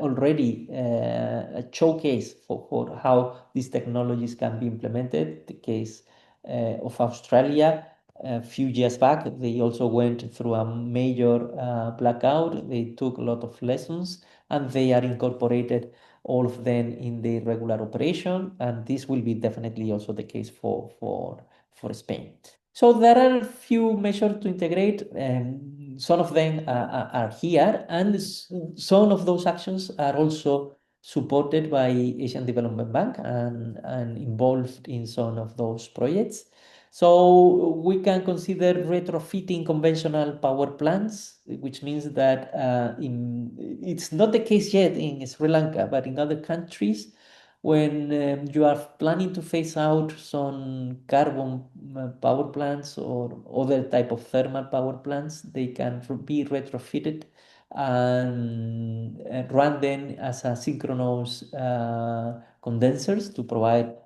already a showcase for how these technologies can be implemented. The case of Australia a few years back, they also went through a major blackout. They took a lot of lessons and they are incorporated all of them in the regular operation. And this will be definitely also the case for Spain. So there are a few measures to integrate, and some of them are here, and some of those actions are also supported by Asian Development Bank and involved in some of those projects. So we can consider retrofitting conventional power plants, which means that it's not the case yet in Sri Lanka, but in other countries, when you are planning to phase out some carbon power plants or other type of thermal power plants, they can be retrofitted and run them as a synchronous condensers to provide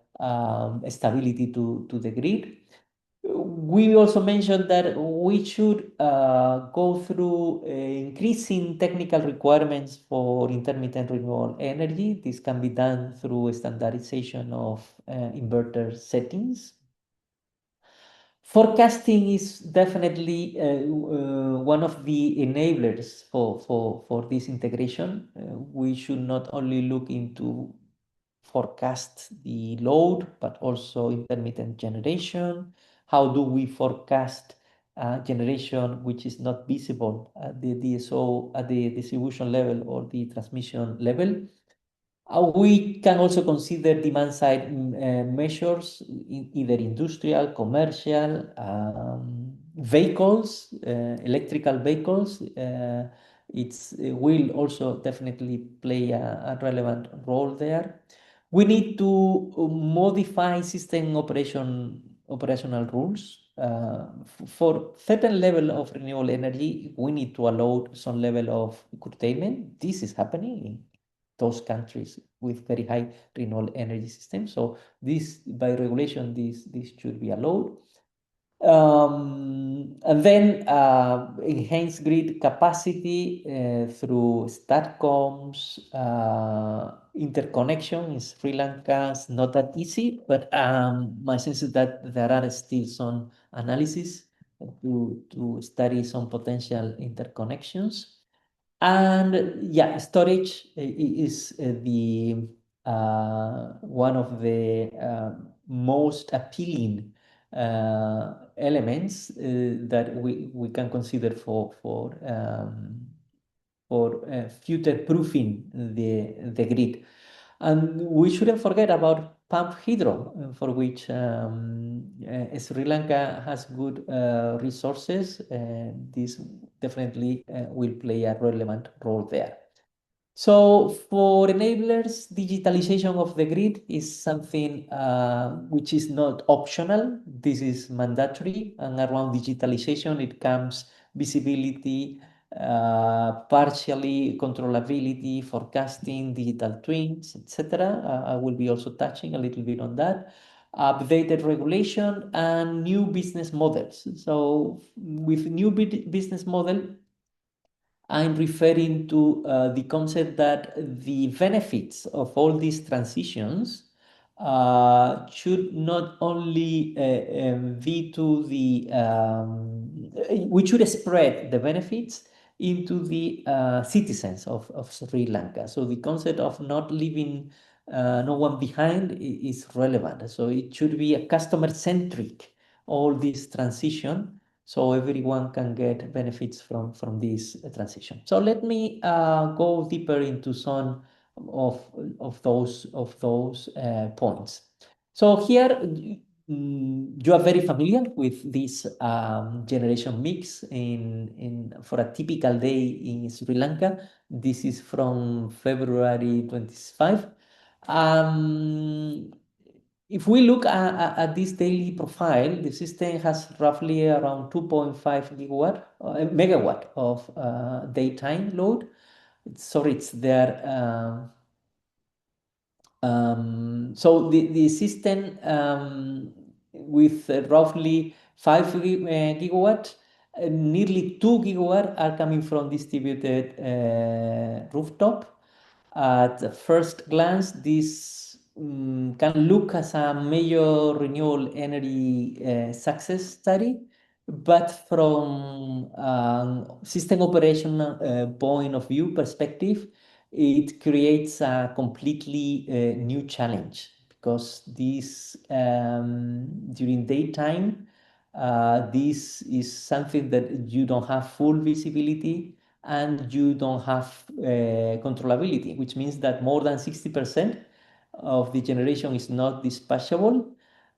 stability to the grid. We also mentioned that we should go through increasing technical requirements for intermittent renewable energy. This can be done through standardization of inverter settings. Forecasting is definitely one of the enablers for this integration. We should not only look into forecast the load, but also intermittent generation. How do we forecast generation which is not visible at the DSO, at the distribution level or the transmission level? We can also consider demand side measures in either industrial, commercial, vehicles, electrical vehicles. It will also definitely play a relevant role there. We need to modify system operational rules. For certain level of renewable energy, we need to allow some level of curtailment. This is happening in those countries with very high renewable energy systems. So this, by regulation, this should be allowed. And then enhance grid capacity through STATCOMs, interconnection in Sri Lanka is not that easy, but my sense is that there are still some analysis to study some potential interconnections. And yeah, storage is the one of the most appealing elements that we can consider for future proofing the grid. And we shouldn't forget about pump hydro, for which Sri Lanka has good resources. This definitely will play a relevant role there. So for enablers, digitalization of the grid is something which is not optional. This is mandatory. And around digitalization, it comes visibility, partially controllability, forecasting, digital twins, etc. I will be also touching a little bit on that. Updated regulation and new business models. So with new business model, I'm referring to the concept that the benefits of all these transitions should not only be to the, we should spread the benefits into the citizens of Sri Lanka. So the concept of not leaving no one behind is relevant. So it should be a customer-centric, all this transition, so everyone can get benefits from this transition. So let me go deeper into some of those points. So here you are very familiar with this generation mix for a typical day in Sri Lanka. This is from February 25. If we look at this daily profile, the system has roughly around 2.5 megawatt of daytime load. Sorry, it's there. So the system with roughly 5 gigawatt, nearly 2 gigawatt are coming from distributed rooftop. At the first glance, this can look as a major renewable energy success study, but from system operational point of view perspective, it creates a completely new challenge, because this during daytime, this is something that you don't have full visibility and you don't have controllability, which means that more than 60% of the generation is not dispatchable,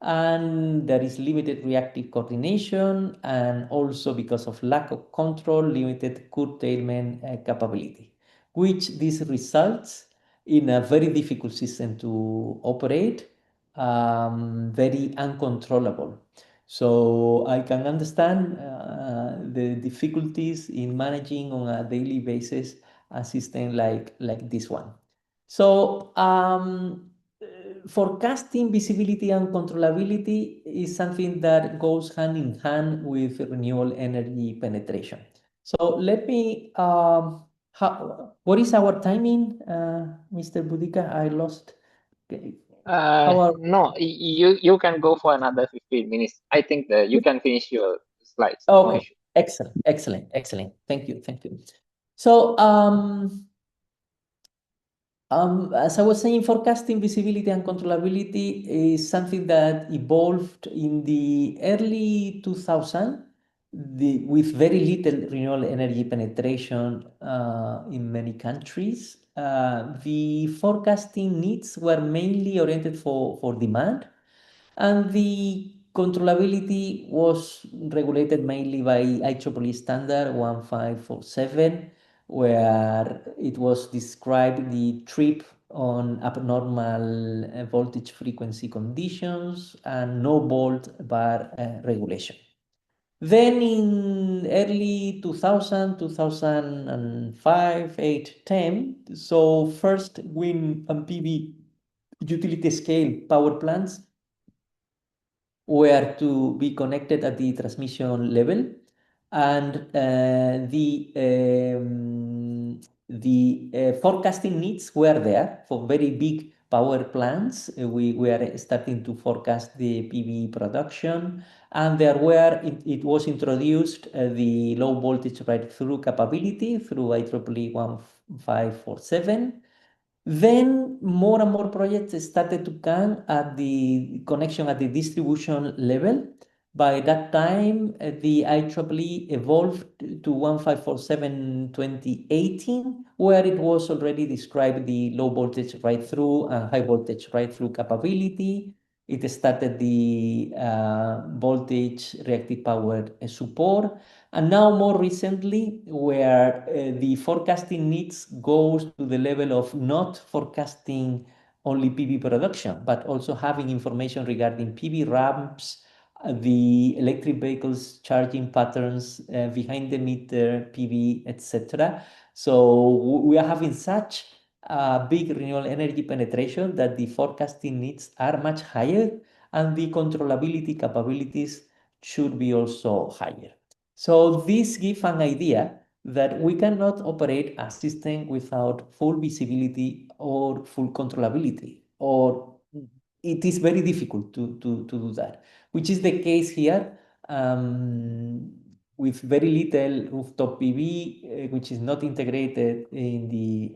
and there is limited reactive coordination, and also because of lack of control, limited curtailment capability, which this results in a very difficult system to operate, very uncontrollable. So I can understand the difficulties in managing on a daily basis a system like this one. So forecasting visibility and controllability is something that goes hand in hand with renewable energy penetration. So let me, what is our timing, Mr. Budika? I lost. No, you can go for another 15 minutes. I think that you can finish your slides. No Okay, issue. excellent. Thank you. So, as I was saying, forecasting visibility and controllability is something that evolved in the early 2000s with very little renewable energy penetration in many countries. The forecasting needs were mainly oriented for demand, and the controllability was regulated mainly by IEEE standard 1547, where it was described the trip on abnormal voltage frequency conditions and no volt bar regulation. Then in early 2000, 2005, 8, 10, so first wind and PV utility scale power plants were to be connected at the transmission level, and the forecasting needs were there for very big power plants. We were starting to forecast the PV production, and it was introduced the low voltage right-through capability through IEEE 1547. Then more and more projects started to come at the connection at the distribution level. By that time, the IEEE evolved to 1547 2018, where it was already described the low voltage right-through and high voltage right-through capability. It started the voltage reactive power support. And now more recently, where the forecasting needs goes to the level of not forecasting only PV production, but also having information regarding PV ramps, the electric vehicles charging patterns, behind the meter PV, etc. So we are having such a big renewable energy penetration that the forecasting needs are much higher, and the controllability capabilities should be also higher. So this gives an idea that we cannot operate a system without full visibility or full controllability, or it is very difficult to do that, which is the case here. With very little rooftop PV, which is not integrated in the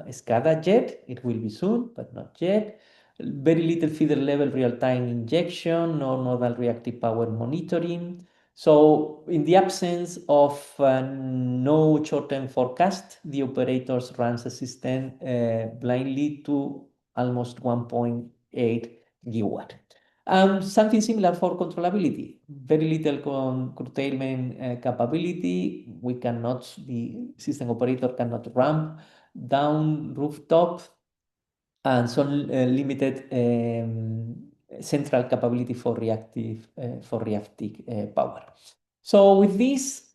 SCADA yet. It will be soon, but not yet. Very little feeder level real-time injection, no nodal reactive power monitoring. So in the absence of no short-term forecast, the operators runs the system blindly to almost 1.8 gigawatt. Something similar for controllability. Very little curtailment capability. The system operator cannot ramp down rooftop, and some limited central capability for reactive power. So with this,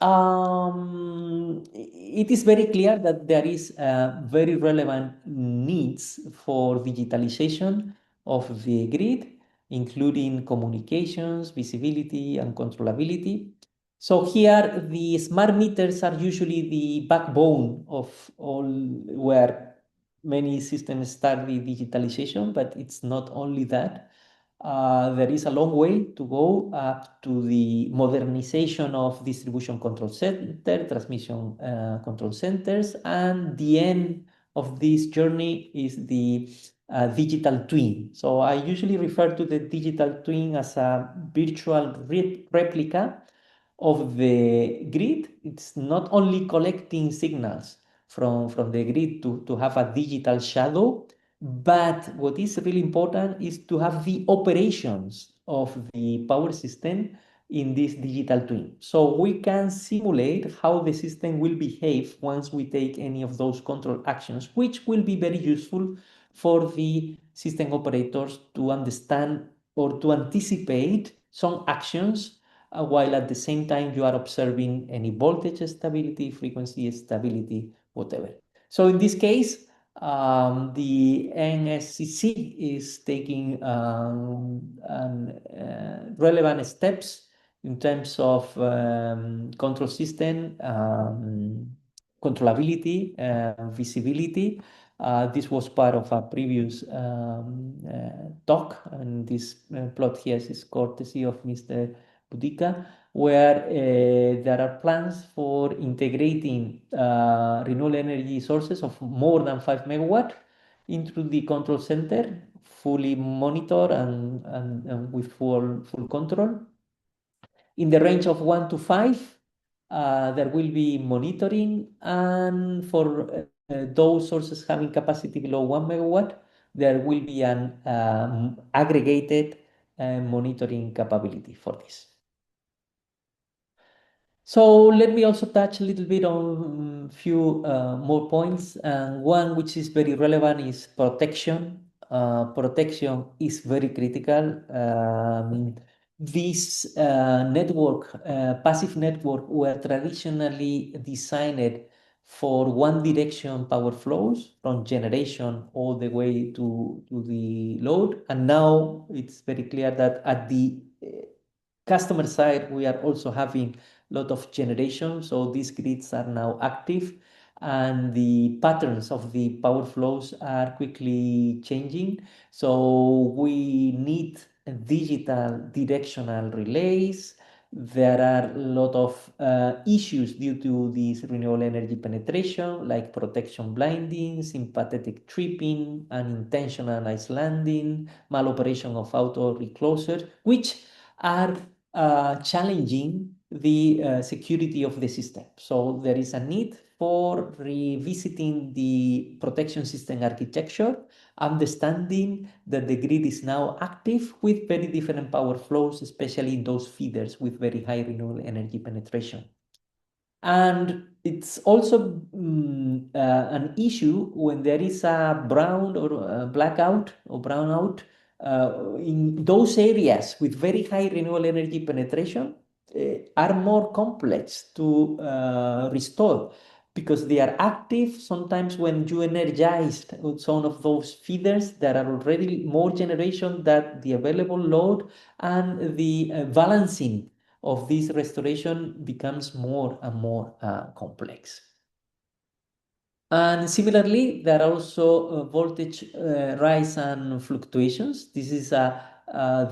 it is very clear that there is very relevant needs for digitalization of the grid, including communications, visibility, and controllability. So here, the smart meters are usually the backbone of all, where many systems start the digitalization, but it's not only that. There is a long way to go up to the modernization of distribution control center, transmission control centers, and the end of this journey is the digital twin. So I usually refer to the digital twin as a virtual replica of the grid. It's not only collecting signals from the grid to have a digital shadow, but what is really important is to have the operations of the power system in this digital twin. So we can simulate how the system will behave once we take any of those control actions, which will be very useful for the system operators to understand or to anticipate some actions while at the same time you are observing any voltage stability, frequency stability, whatever. So in this case, the NSCC is taking relevant steps in terms of control system, controllability, visibility. This was part of a previous talk, and this plot here is courtesy of Mr. Budica, where there are plans for integrating renewable energy sources of more than 5 megawatt into the control center, fully monitored and with full control. In the range of 1 to 5, there will be monitoring, and for those sources having capacity below 1 megawatt, there will be an aggregated monitoring capability for this. So let me also touch a little bit on a few more points. One which is very relevant is protection. Protection is very critical. This passive network were traditionally designed for one direction power flows from generation all the way to the load. And now it's very clear that at the customer side, we are also having a lot of generation. So these grids are now active, and the patterns of the power flows are quickly changing. So we need digital directional relays. There are a lot of issues due to this renewable energy penetration, like protection blinding, sympathetic tripping, unintentional islanding, maloperation of auto reclosers, which are challenging the security of the system. So there is a need for revisiting the protection system architecture, understanding that the grid is now active with very different power flows, especially in those feeders with very high renewable energy penetration. And it's also an issue when there is a brown or blackout or brownout in those areas with very high renewable energy penetration are more complex to restore, because they are active. Sometimes when you energized some of those feeders, there are already more generation than the available load, and the balancing of this restoration becomes more and more complex. And similarly, there are also voltage rise and fluctuations. This is the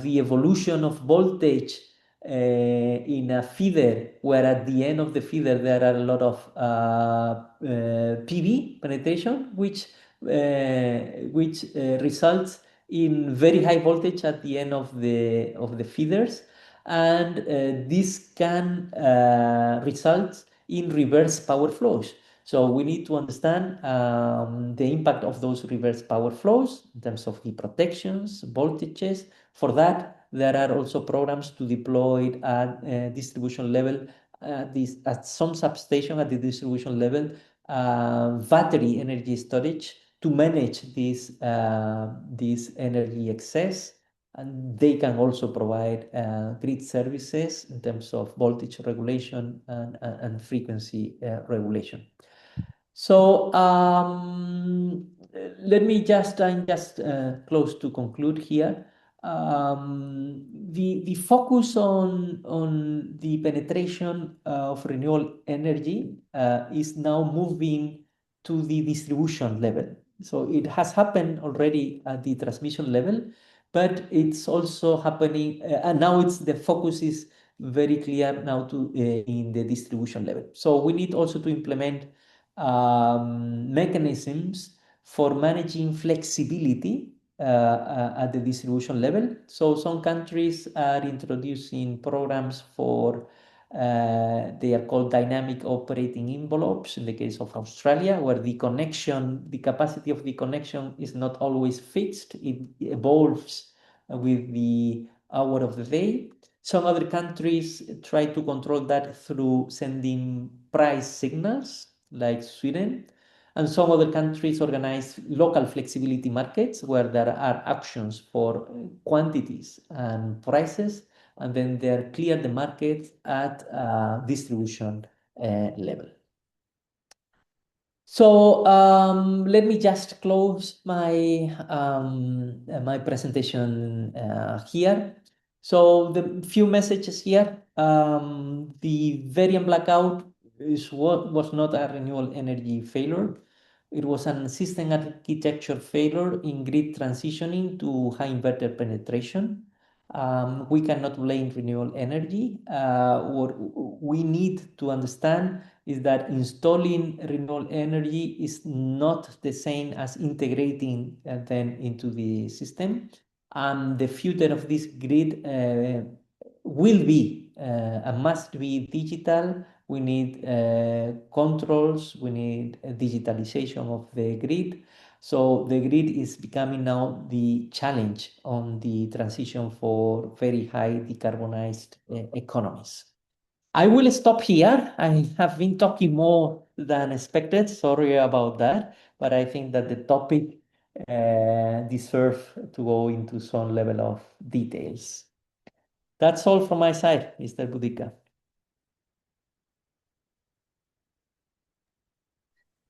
evolution of voltage in a feeder, where at the end of the feeder there are a lot of PV penetration, which results in very high voltage at the end of the feeders, and this can result in reverse power flows. So we need to understand the impact of those reverse power flows in terms of the protections, voltages. For that, there are also programs to deploy at distribution level, at some substation at the distribution level, battery energy storage to manage this energy excess. And they can also provide grid services in terms of voltage regulation and frequency regulation. So let me I'm just close to conclude here. The focus on the penetration of renewable energy is now moving to the distribution level. So it has happened already at the transmission level, but it's also happening, and now the focus is very clear now to in the distribution level. So we need also to implement mechanisms for managing flexibility at the distribution level. So some countries are introducing programs for they are called dynamic operating envelopes in the case of Australia, where the capacity of the connection is not always fixed. It evolves with the hour of the day. Some other countries try to control that through sending price signals, like Sweden. And some other countries organize local flexibility markets where there are auctions for quantities and prices, and then they clear the market at distribution level. So let me just close my my presentation here. So the few messages here. The Iberian Blackout was not a renewable energy failure. It was a system architecture failure in grid transitioning to high inverter penetration. We cannot blame renewable energy. What we need to understand is that installing renewable energy is not the same as integrating them into the system. The future of this grid will be and must be digital. We need controls, we need digitalization of the grid. So the grid is becoming now the challenge on the transition for very high decarbonized economies. I will stop here. I have been talking more than expected. Sorry about that, but I think that the topic deserves to go into some level of details. That's all from my side, Mr. Boudica.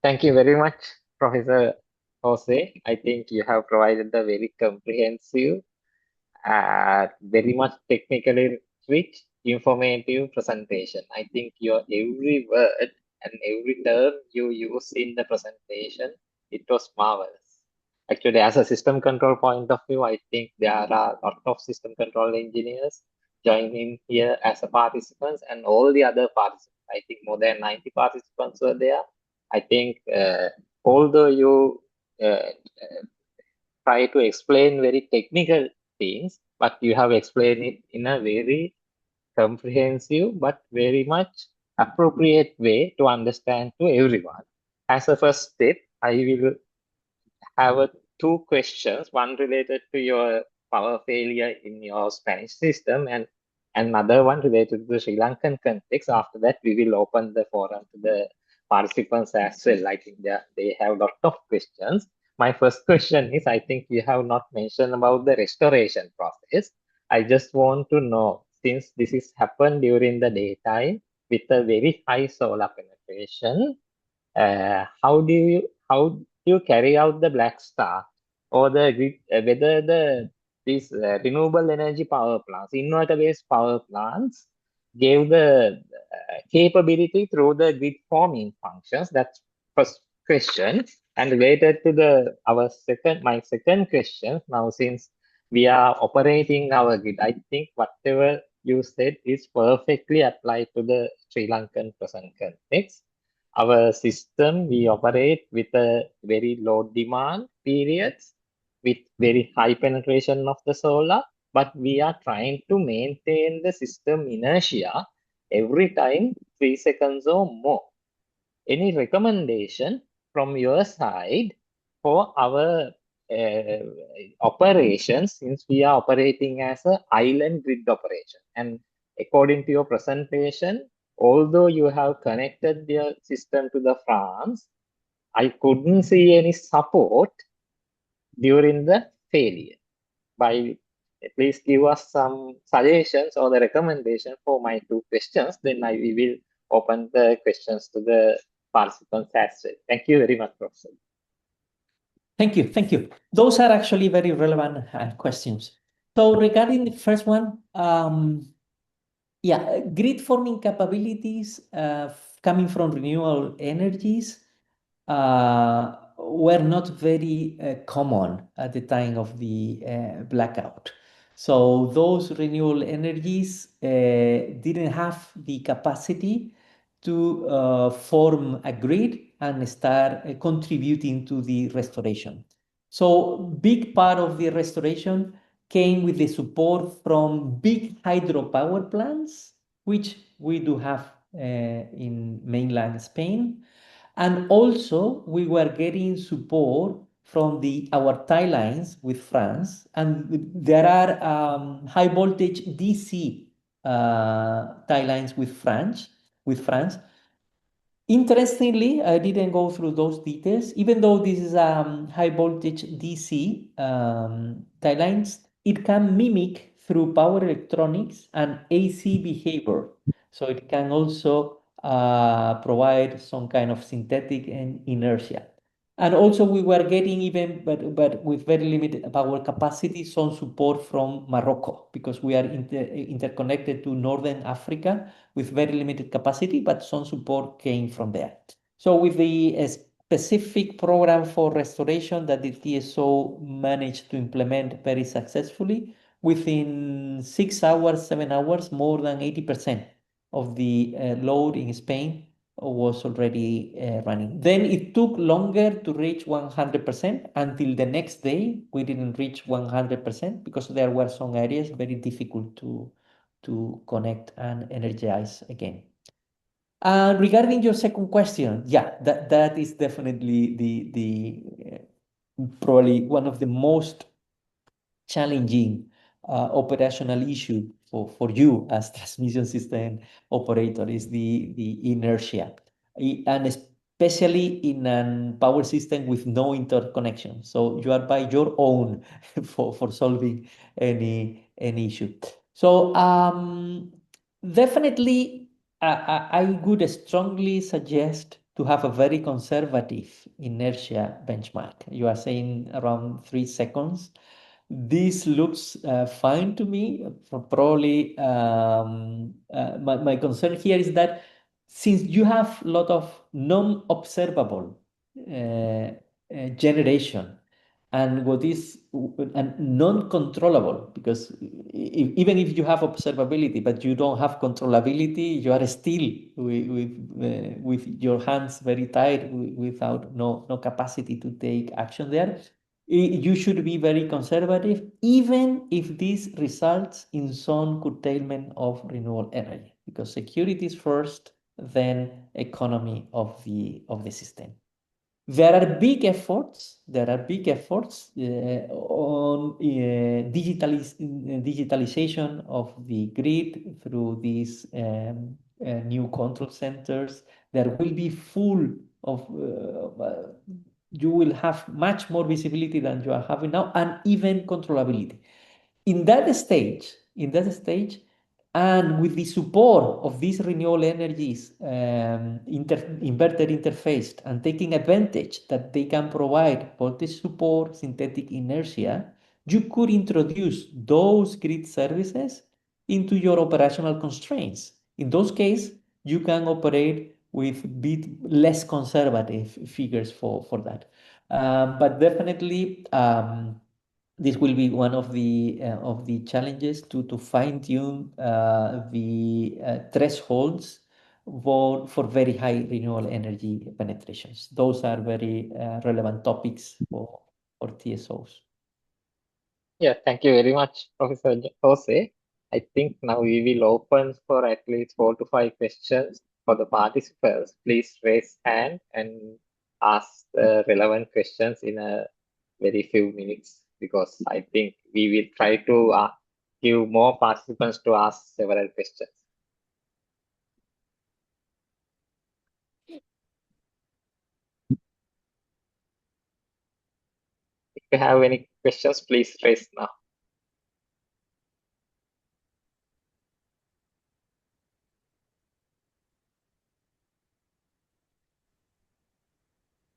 Thank you very much, Professor Jose. I think you have provided a very comprehensive, very much technically rich, informative presentation. I think your every word and every term you use in the presentation, it was marvelous. Actually, as a system control point of view, I think there are a lot of system control engineers joining here as a participants, and all the other participants. I think more than 90 participants were there. I think although you try to explain very technical things, but you have explained it in a very comprehensive but very much appropriate way to understand to everyone. As a first step, I will have two questions, one related to your power failure in your Spanish system and another one related to the Sri Lankan context. After that, we will open the forum to the participants as well. I think they have a lot of questions. My first question is, I think you have not mentioned about the restoration process. I just want to know, since this is happened during the daytime with a very high solar penetration, how do you carry out the black start or the grid, whether these renewable energy power plants, inverter-based power plants, gave the capability through the grid forming functions. That's first question. And related to my second question, now since we are operating our grid, I think whatever you said is perfectly applied to the Sri Lankan present context. Our system, we operate with a very low demand periods, with very high penetration of the solar, but we are trying to maintain the system inertia every time 3 seconds or more. Any recommendation from your side for our operations, since we are operating as an island grid operation? And according to your presentation, although you have connected the system to the France, I couldn't see any support during the failure. By at least give us some suggestions or the recommendation for my two questions, then we will open the questions to the participants as well. Thank you very much, Professor. Thank you. Thank you. Those are actually very relevant questions. So regarding the first one, yeah, grid forming capabilities coming from renewable energies were not very common at the time of the blackout. So those renewable energies didn't have the capacity to form a grid and start contributing to the restoration. So big part of the restoration came with the support from big hydropower plants, which we do have in mainland Spain. And also we were getting support from our tie lines with France. And there are high voltage DC tie lines with France. Interestingly, I didn't go through those details. Even though this is high voltage DC tie lines, it can mimic through power electronics and AC behavior. So it can also provide some kind of synthetic and inertia. And also we were getting even, but with very limited power capacity, some support from Morocco, because we are interconnected to Northern Africa with very limited capacity, but some support came from there. So with the specific program for restoration that the TSO managed to implement very successfully, within 6 hours, 7 hours, more than 80% of the load in Spain was already running. Then it took longer to reach 100%. Until the next day, we didn't reach 100% because there were some areas very difficult to connect and energize again. Regarding your second question, yeah, that is definitely the probably one of the most challenging operational issue for you as transmission system operator is the inertia, and especially in a power system with no interconnection. So you are by your own for solving any issue. So definitely I would strongly suggest to have a very conservative inertia benchmark. You are saying around 3 seconds. This looks fine to me. Probably my concern here is that since you have a lot of non-observable generation, and what is and non-controllable, because even if you have observability but you don't have controllability, you are still with your hands very tied, without no capacity to take action there. You should be very conservative, even if this results in some curtailment of renewable energy, because security is first, then economy of the system. There are big efforts. On digitalization of the grid through these new control centers. There will be full of. You will have much more visibility than you are having now, and even controllability. In that stage, and with the support of these renewable energies, inverter interfaced, and taking advantage that they can provide voltage support, synthetic inertia, you could introduce those grid services into your operational constraints. In those cases, you can operate bit less conservative figures for that. But definitely, this will be one of the challenges to fine tune the thresholds for very high renewable energy penetrations. Those are very relevant topics for TSOs. Yeah, thank you very much, Professor Jose. I think now we will open for at least 4 to 5 questions for the participants. Please raise hand and ask the relevant questions in a very few minutes, because I think we will try to give more participants to ask several questions. If you have any questions, please raise now.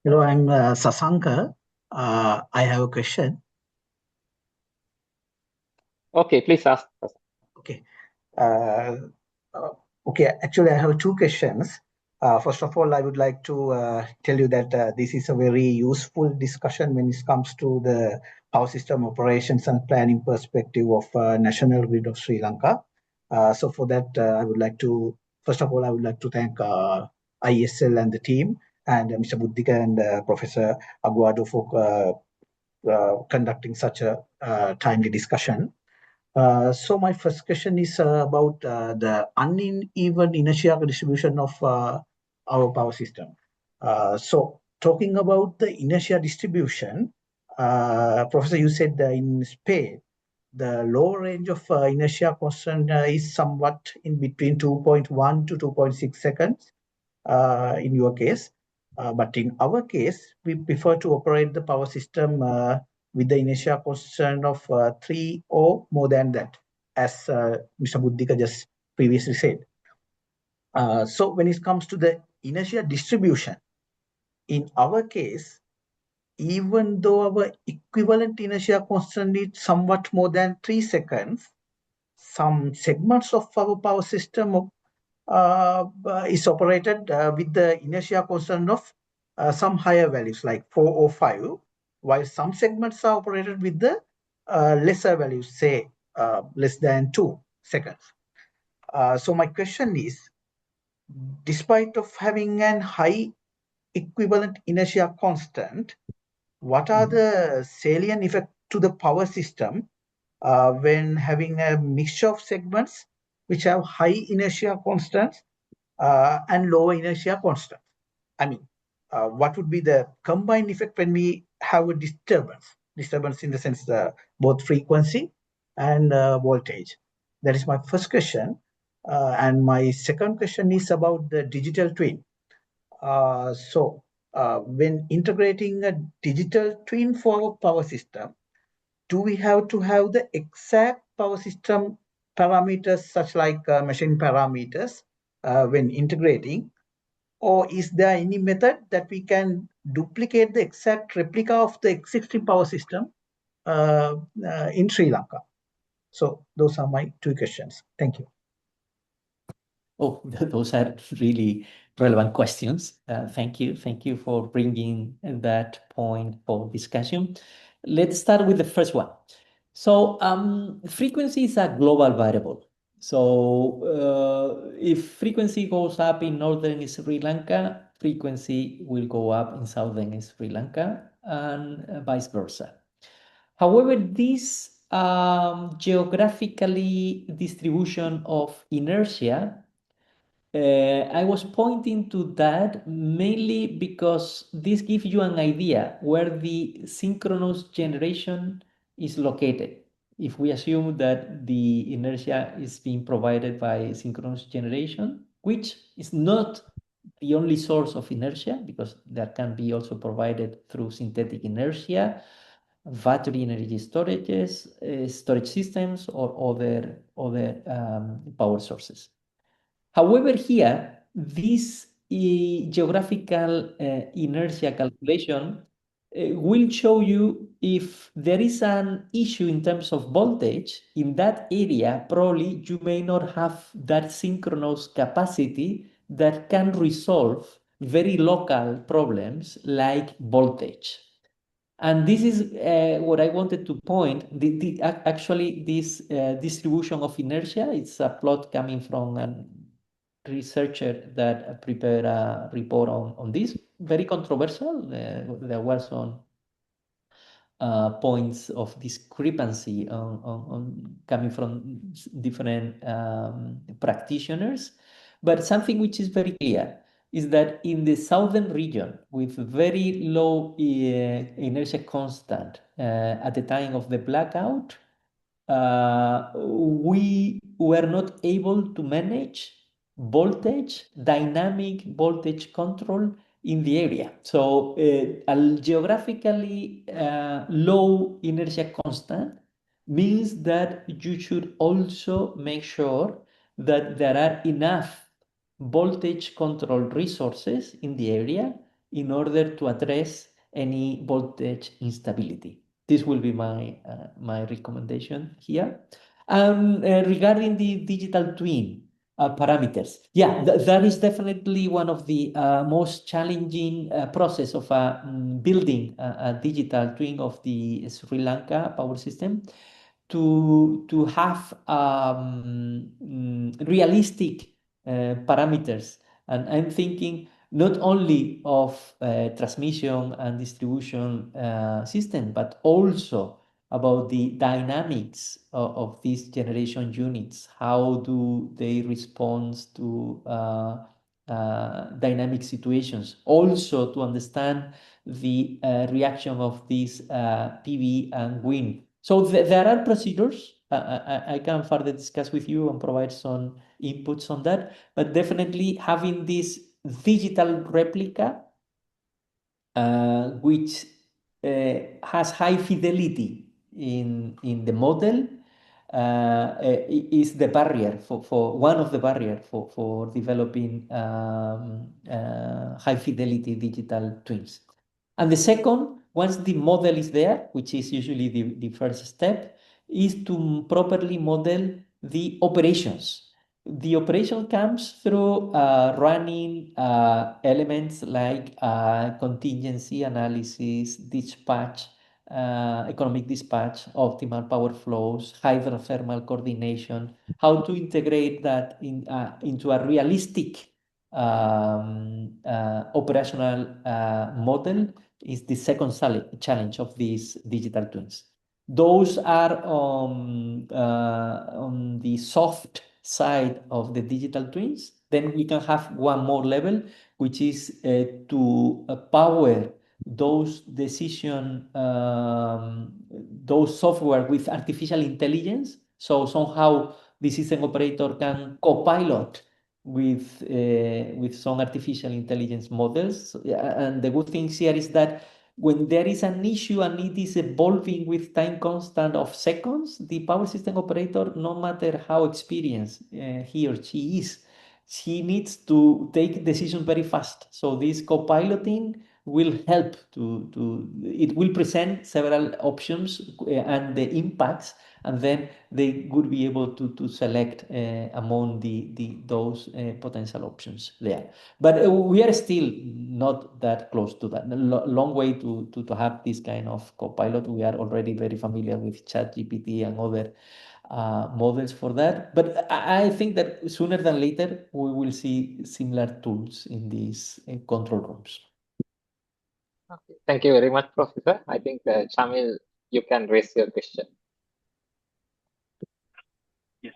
Hello, I'm Sasanka. I have a question. Okay, please ask. Okay. Okay, actually, I have 2 questions. First of all, I would like to tell you that this is a very useful discussion when it comes to the power system operations and planning perspective of National Grid of Sri Lanka. So for that, I would like to, first of all, I would like to thank IESL and the team, and Mr. Buddhika and Professor Aguado for conducting such a timely discussion. So my first question is about the uneven inertia distribution of our power system. So talking about the inertia distribution, Professor, you said in Spain, the lower range of inertia constant is somewhat in between 2.1 to 2.6 seconds in your case. But in our case, we prefer to operate the power system with the inertia constant of 3 or more than that, as Mr. Buddhika just previously said. So when it comes to the inertia distribution, in our case, even though our equivalent inertia constant is somewhat more than 3 seconds, some segments of our power system is operated with the inertia constant of some higher values like 4 or 5, while some segments are operated with the lesser values, say less than 2 seconds. So my question is, despite of having an high equivalent inertia constant, what are the salient effects to the power system when having a mixture of segments which have high inertia constants and low inertia constants? I mean, what would be the combined effect when we have a disturbance in the sense both frequency and voltage? That is my first question. And my second question is about the digital twin. So when integrating a digital twin for our power system, do we have to have the exact power system parameters such like machine parameters when integrating, or is there any method that we can duplicate the exact replica of the existing power system in Sri Lanka? So those are my 2 questions. Thank you. Oh, those are really relevant questions. Thank you. Thank you for bringing that point for discussion. Let's start with the first one. So frequency is a global variable. So if frequency goes up in northern Sri Lanka, frequency will go up in southern Sri Lanka, and vice versa. However, this geographically distribution of inertia, I was pointing to that mainly because this gives you an idea where the synchronous generation is located. If we assume that the inertia is being provided by synchronous generation, which is not the only source of inertia, because that can be also provided through synthetic inertia, battery energy storages, storage systems, or other power sources. However, here, this geographical inertia calculation will show you if there is an issue in terms of voltage in that area. Probably you may not have that synchronous capacity that can resolve very local problems like voltage. And this is what I wanted to point. Actually, this distribution of inertia, it's a plot coming from a researcher that prepared a report on this. Very controversial. There were some points of discrepancy on coming from different practitioners. But something which is very clear is that in the southern region, with very low inertia constant at the time of the blackout, we were not able to manage voltage, dynamic voltage control in the area. So a geographically low inertia constant means that you should also make sure that there are enough voltage control resources in the area in order to address any voltage instability. This will be my recommendation here. Regarding the digital twin parameters, yeah, that is definitely one of the most challenging process of building a digital twin of the Sri Lanka power system, to have realistic parameters. And I'm thinking not only of transmission and distribution system, but also about the dynamics of these generation units. How do they respond to dynamic situations? Also to understand the reaction of these PV and wind. So there are procedures. I can further discuss with you and provide some inputs on that, but definitely having this digital replica which has high fidelity in the model is the barrier for one of the barrier for developing high fidelity digital twins. And the second, once the model is there, which is usually the first step, is to properly model the operations. The operation comes through running elements like contingency analysis, dispatch, economic dispatch, optimal power flows, hydrothermal coordination, how to integrate that into a realistic operational model is the second challenge of these digital twins. Those are on the soft side of the digital twins. Then we can have one more level, which is to power those those software with artificial intelligence. So somehow the system operator can co-pilot with some artificial intelligence models. And the good thing here is that when there is an issue and it is evolving with time constant of seconds, the power system operator, no matter how experienced he or she is, she needs to take decisions very fast. So this co-piloting will help it will present several options and the impacts, and then they would be able to select among those potential options there. But we are still not that close to that. Long way to have this kind of co-pilot. We are already very familiar with ChatGPT and other models for that. But I think that sooner than later, we will see similar tools in these control rooms. Okay. Thank you very much, Professor. I think, Shamil, you can raise your question. Yes,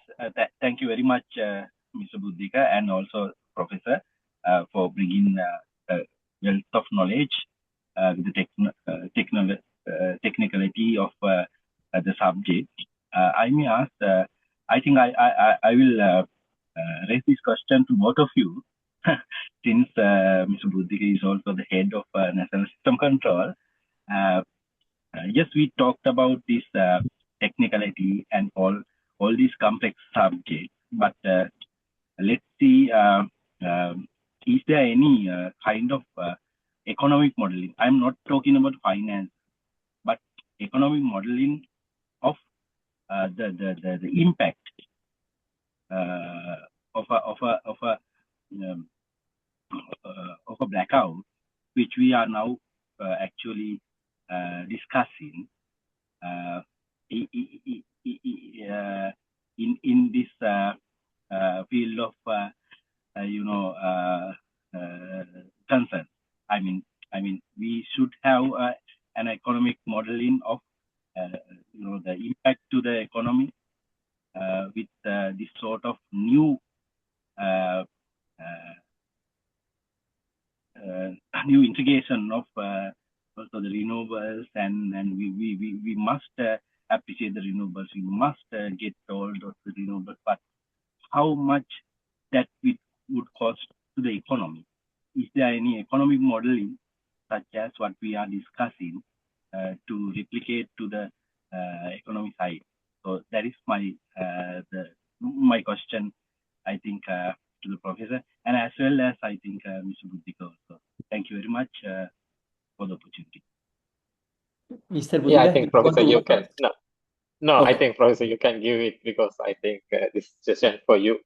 thank you very much, Mr. Buddhika, and also Professor, for bringing a wealth of knowledge, the technicality of the subject. I may ask, I think I will raise this question to both of you, since Mr. Buddhika is also the head of National System Control. Yes, we talked about this technicality and all these complex subjects, but let's see, is there any kind of economic modeling? I'm not talking about finance, but economic modeling of the impact of a a blackout, which we are now actually discussing in this field of concern. I mean, we should have an economic modeling of the impact to the economy with this sort of new new integration of also the renewables, and we must appreciate the renewables. We must get hold of the renewables, but how much that would cost to the economy? Is there any economic modeling such as what we are discussing to replicate to the economic side? So that is my my question, I think, to the professor, and as well as I think Mr. Buddhika also. Thank you very much for the opportunity. Mr. Buddhika, Yeah, I think Professor, you can. No, okay. I think Professor, you can give it because I think this session for you.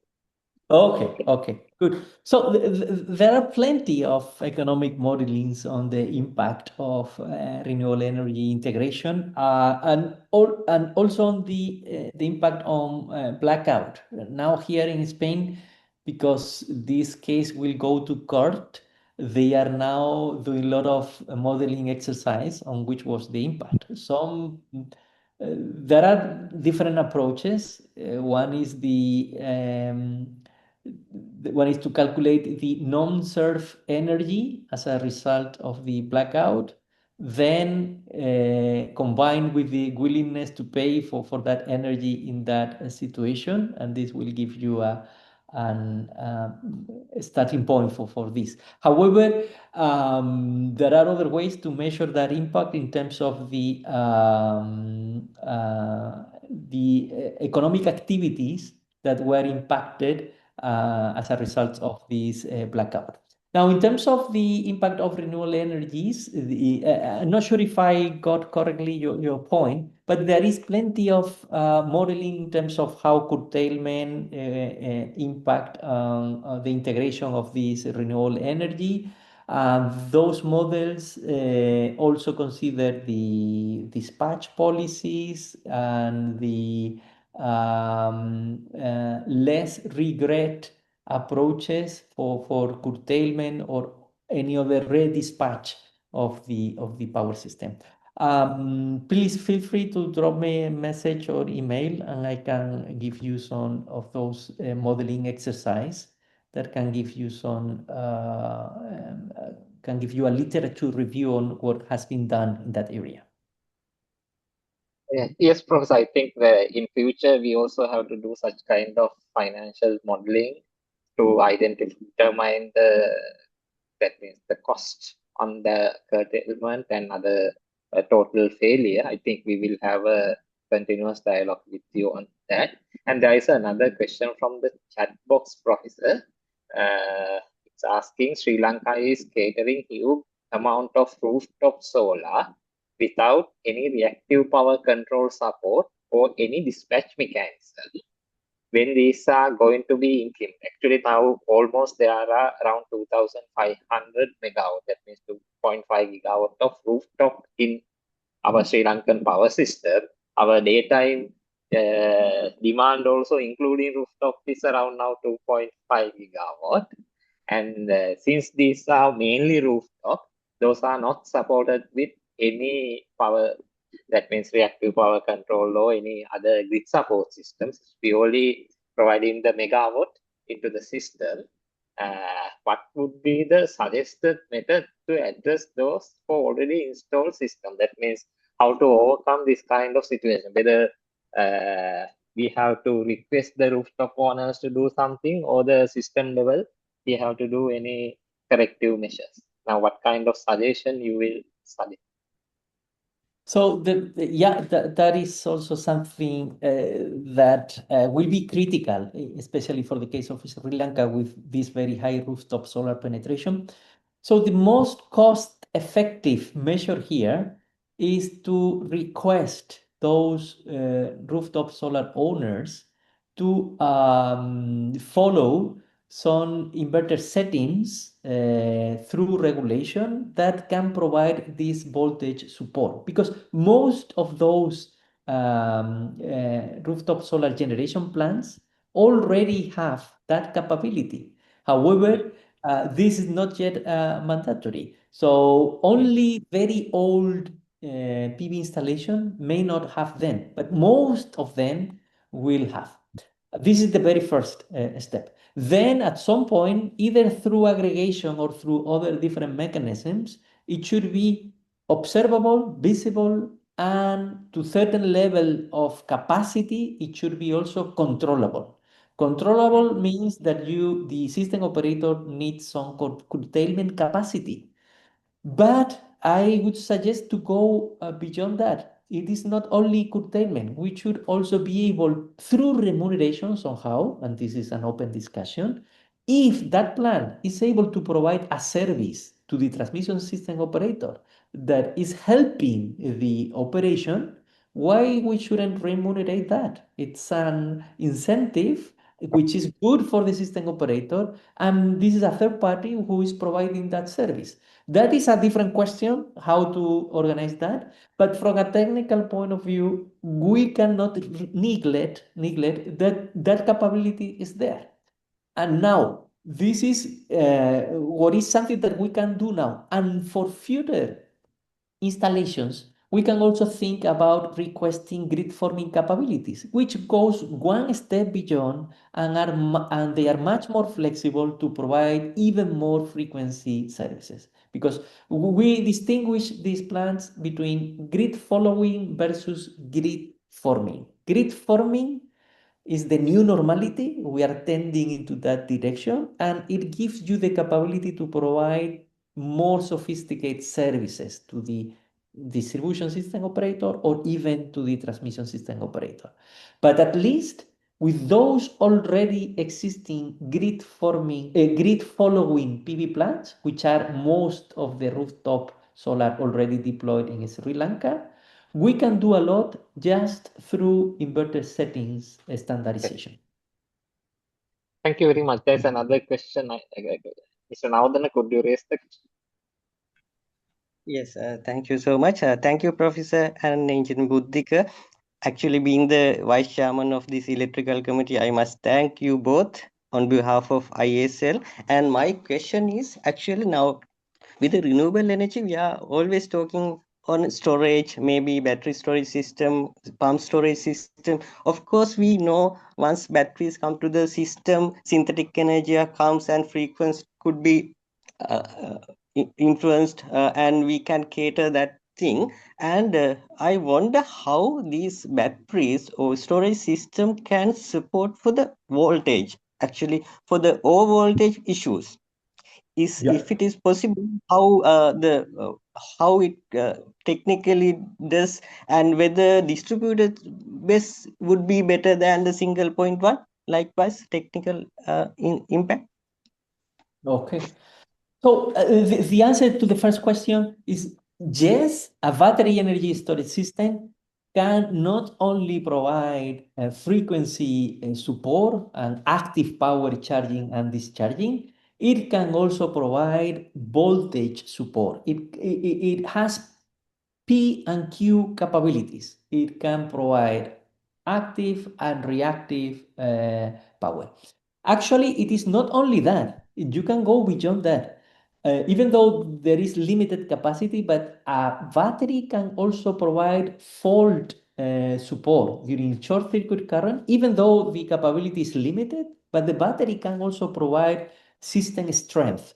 Okay, good. So there are plenty of economic modelings on the impact of renewable energy integration, and also on the impact on blackout. Now here in Spain, because this case will go to court, they are now doing a lot of modeling exercise on which was the impact. There are different approaches. One is one is to calculate the non-serve energy as a result of the blackout, then combined with the willingness to pay for that energy in that situation, and this will give you a starting point for this. However, there are other ways to measure that impact in terms of the economic activities that were impacted as a result of this blackout. Now, in terms of the impact of renewable energies, I'm not sure if I got correctly your point, but there is plenty of modeling in terms of how curtailment impact the integration of this renewable energy. Those models also consider the dispatch policies and the less regret approaches for curtailment or any other redispatch of the power system. Please feel free to drop me a message or email, and I can give you some of those modeling exercise that can give you some can give you a literature review on what has been done in that area. Yes, Professor, I think that in future we also have to do such kind of financial modeling to determine that means the cost on the curtailment and other total failure. I think we will have a continuous dialogue with you on that. And there is another question from the chat box, Professor. It's asking, Sri Lanka is catering huge amount of rooftop solar without any reactive power control support or any dispatch mechanism. When these are going to be implemented, actually now almost there are around 2,500 megawatt, that means 2.5 gigawatt of rooftop in our Sri Lankan power system. Our daytime demand also including rooftop is around now 2.5 gigawatt. And since these are mainly rooftop, those are not supported with any power, that means reactive power control or any other grid support systems, purely providing the megawatt into the system. What would be the suggested method to address those for already installed system? That means how to overcome this kind of situation, whether we have to request the rooftop owners to do something, or the system level we have to do any corrective measures. Now, what kind of suggestion you will suggest? So that is also something that will be critical, especially for the case of Sri Lanka with this very high rooftop solar penetration. So the most cost-effective measure here is to request those rooftop solar owners to follow some inverter settings through regulation that can provide this voltage support, because most of those rooftop solar generation plants already have that capability. However, this is not yet mandatory. So only very old PV installation may not have them, but most of them will have. This is the very first step. Then at some point, either through aggregation or through other different mechanisms, it should be observable, visible, and to certain level of capacity, it should be also controllable. Controllable means that the system operator needs some curtailment capacity. But I would suggest to go beyond that. It is not only curtailment. We should also be able, through remuneration somehow, and this is an open discussion, if that plant is able to provide a service to the transmission system operator that is helping the operation, why we shouldn't remunerate that? It's an incentive which is good for the system operator, and this is a third party who is providing that service. That is a different question, how to organize that. But from a technical point of view, we cannot neglect that capability is there. And now, this is what is something that we can do now. And for future installations, we can also think about requesting grid forming capabilities, which goes one step beyond and they are much more flexible to provide even more frequency services. Because we distinguish these plants between grid following versus grid forming. Grid forming is the new normality. We are tending into that direction, and it gives you the capability to provide more sophisticated services to the distribution system operator or even to the transmission system operator. But at least with those already existing grid following PV plants, which are most of the rooftop solar already deployed in Sri Lanka, we can do a lot just through inverter settings standardization. Thank you very much. There's another question. Mr. Naudana, could you raise the question? Yes, thank you so much. Thank you, Professor and Engineer Buddhika. Actually, being the Vice Chairman of this electrical committee, I must thank you both on behalf of IESL. And my question is actually now, with the renewable energy, we are always talking on storage, maybe battery storage system, pump storage system. Of course, we know once batteries come to the system, synthetic energy comes and frequency could be influenced and we can cater that thing. And I wonder how these batteries or storage system can support for the voltage, actually for the over voltage issues. If it is possible, how it technically does, and whether distributed base would be better than the single point one, likewise technical impact. Okay. So the answer to the first question is yes, a battery energy storage system can not only provide frequency support and active power charging and discharging, it can also provide voltage support. It has P and Q capabilities. It can provide active and reactive power. Actually, it is not only that. You can go beyond that. Even though there is limited capacity, but a battery can also provide fault support during short circuit current, even though the capability is limited, but the battery can also provide system strength.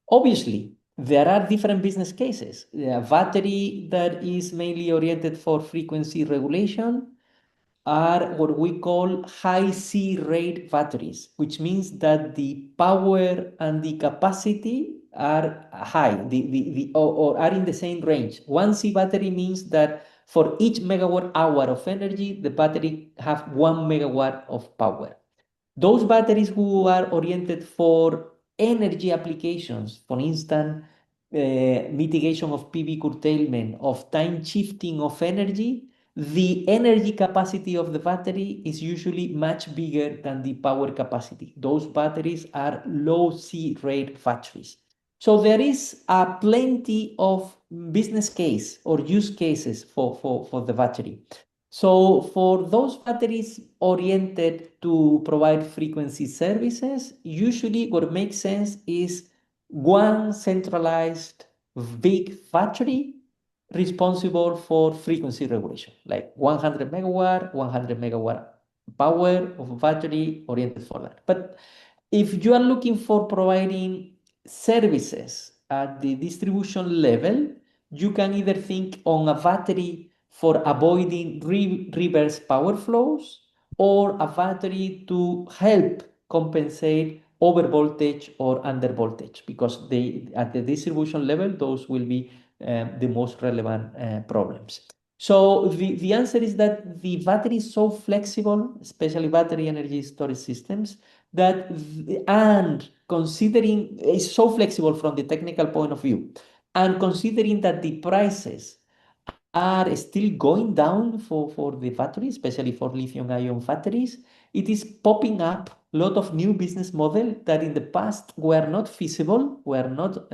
Obviously, there are different business cases. A battery that is mainly oriented for frequency regulation are what we call high C rate batteries, which means that the power and the capacity are high, or are in the same range. 1C battery means that for each megawatt hour of energy, the battery have 1 megawatt of power. Those batteries who are oriented for energy applications, for instance, mitigation of PV curtailment, of time shifting of energy, the energy capacity of the battery is usually much bigger than the power capacity. Those batteries are low C rate batteries. So there is plenty of business case or use cases for the battery. So for those batteries oriented to provide frequency services, usually what makes sense is one centralized big battery responsible for frequency regulation, like 100 megawatt power of a battery oriented for that. But if you are looking for providing services at the distribution level, you can either think on a battery for avoiding reverse power flows or a battery to help compensate over voltage or under voltage, because they at the distribution level, those will be the most relevant problems. So the answer is that the battery is so flexible, especially battery energy storage systems, that and considering it's so flexible from the technical point of view, and considering that the prices are still going down for the battery, especially for lithium-ion batteries, it is popping up a lot of new business models that in the past were not feasible, were not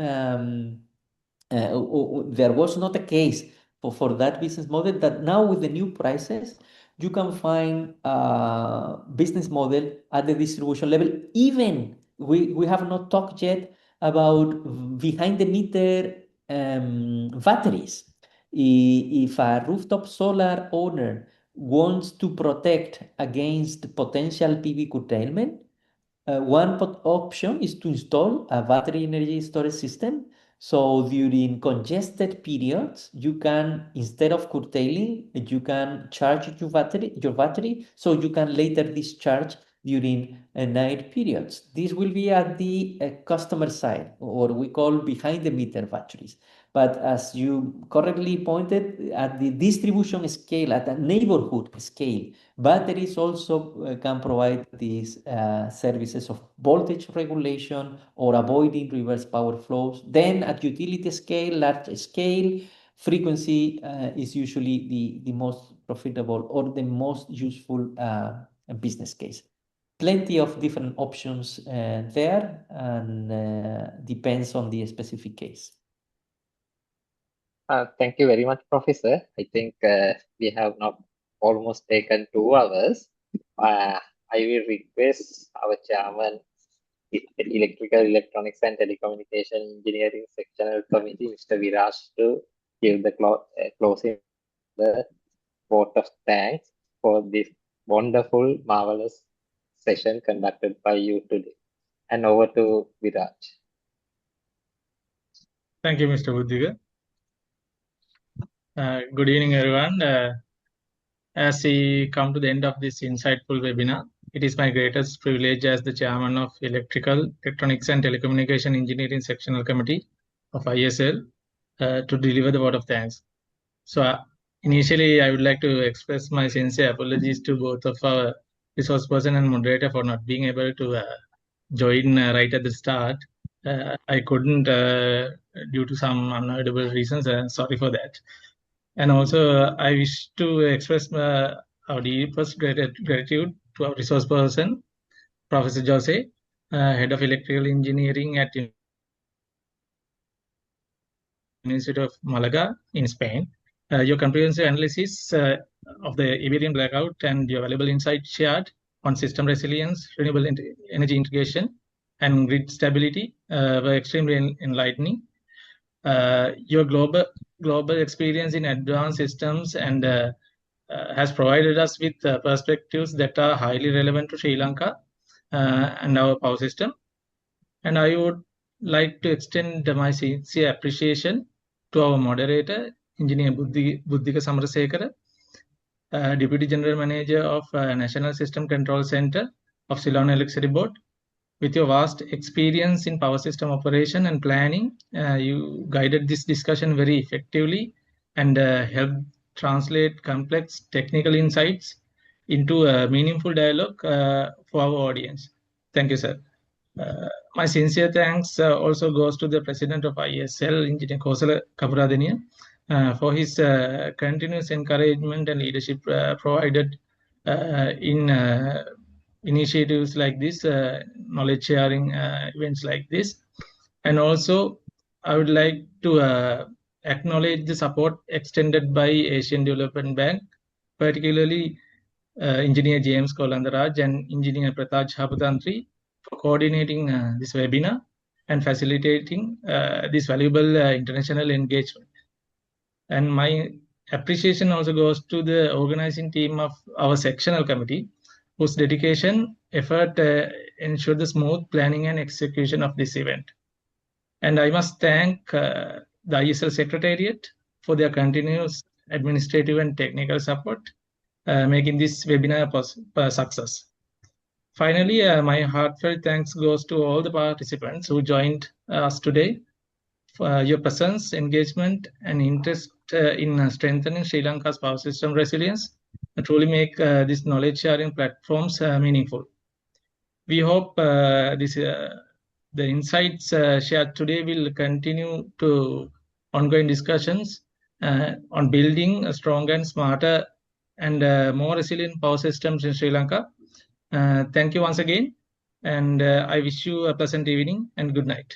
there was not a case for that business model, that now with the new prices, you can find a business model at the distribution level. Even we have not talked yet about behind the meter batteries. If a rooftop solar owner wants to protect against potential PV curtailment, one option is to install a battery energy storage system. So during congested periods, you can, instead of curtailing, you can charge your battery, so you can later discharge during night periods. This will be at the customer side, or we call behind the meter batteries. But as you correctly pointed, at the distribution scale, at the neighborhood scale, batteries also can provide these services of voltage regulation or avoiding reverse power flows. Then at utility scale, large scale, frequency is usually the most profitable or the most useful business case. Plenty of different options there, and depends on the specific case. Thank you very much, Professor. I think we have now almost taken 2 hours. I will request our chairman, Electrical, Electronics and Telecommunication Engineering Sectional Committee, Mr. Viraj, to give the closing the vote of thanks for this wonderful, marvelous session conducted by you today. And over to Viraj. Thank you, Mr. Buddhiga. Good evening, everyone. As we come to the end of this insightful webinar, it is my greatest privilege as the chairman of Electrical, Electronics and Telecommunication Engineering Sectional Committee of IESL to deliver the vote of thanks. So initially, I would like to express my sincere apologies to both of our resource person and moderator for not being able to join right at the start. I couldn't due to some unavoidable reasons. Sorry for that. And also, I wish to express our deepest gratitude to our resource person, Professor José, Head of Electrical Engineering at University of Málaga in Spain. Your comprehensive analysis of the Iberian Blackout and your valuable insight shared on system resilience, renewable energy integration, and grid stability were extremely enlightening. Your global experience in advanced systems and has provided us with perspectives that are highly relevant to Sri Lanka and our power system. And I would like to extend my sincere appreciation to our moderator, Engineer Buddhika Samarasekara, Deputy General Manager of National System Control Center of Ceylon Electricity Board. With your vast experience in power system operation and planning, you guided this discussion very effectively and helped translate complex technical insights into a meaningful dialogue for our audience. Thank you, sir. My sincere thanks also goes to the President of IESL, Engineer Kosala Kapuradeniya, for his continuous encouragement and leadership provided in initiatives like this, knowledge sharing events like this. And also, I would like to acknowledge the support extended by Asian Development Bank, particularly Engineer James Kolandaraj and Engineer Prataj Hapatantri for coordinating this webinar and facilitating this valuable international engagement. And my appreciation also goes to the organizing team of our sectional committee, whose dedication, effort ensured the smooth planning and execution of this event. And I must thank the IESL Secretariat for their continuous administrative and technical support, making this webinar a success. Finally, my heartfelt thanks goes to all the participants who joined us today. For your presence, engagement, and interest in strengthening Sri Lanka's power system resilience truly make these knowledge sharing platforms meaningful. We hope the insights shared today will continue to ongoing discussions on building a stronger and smarter and more resilient power systems in Sri Lanka. Thank you once again, and I wish you a pleasant evening and good night.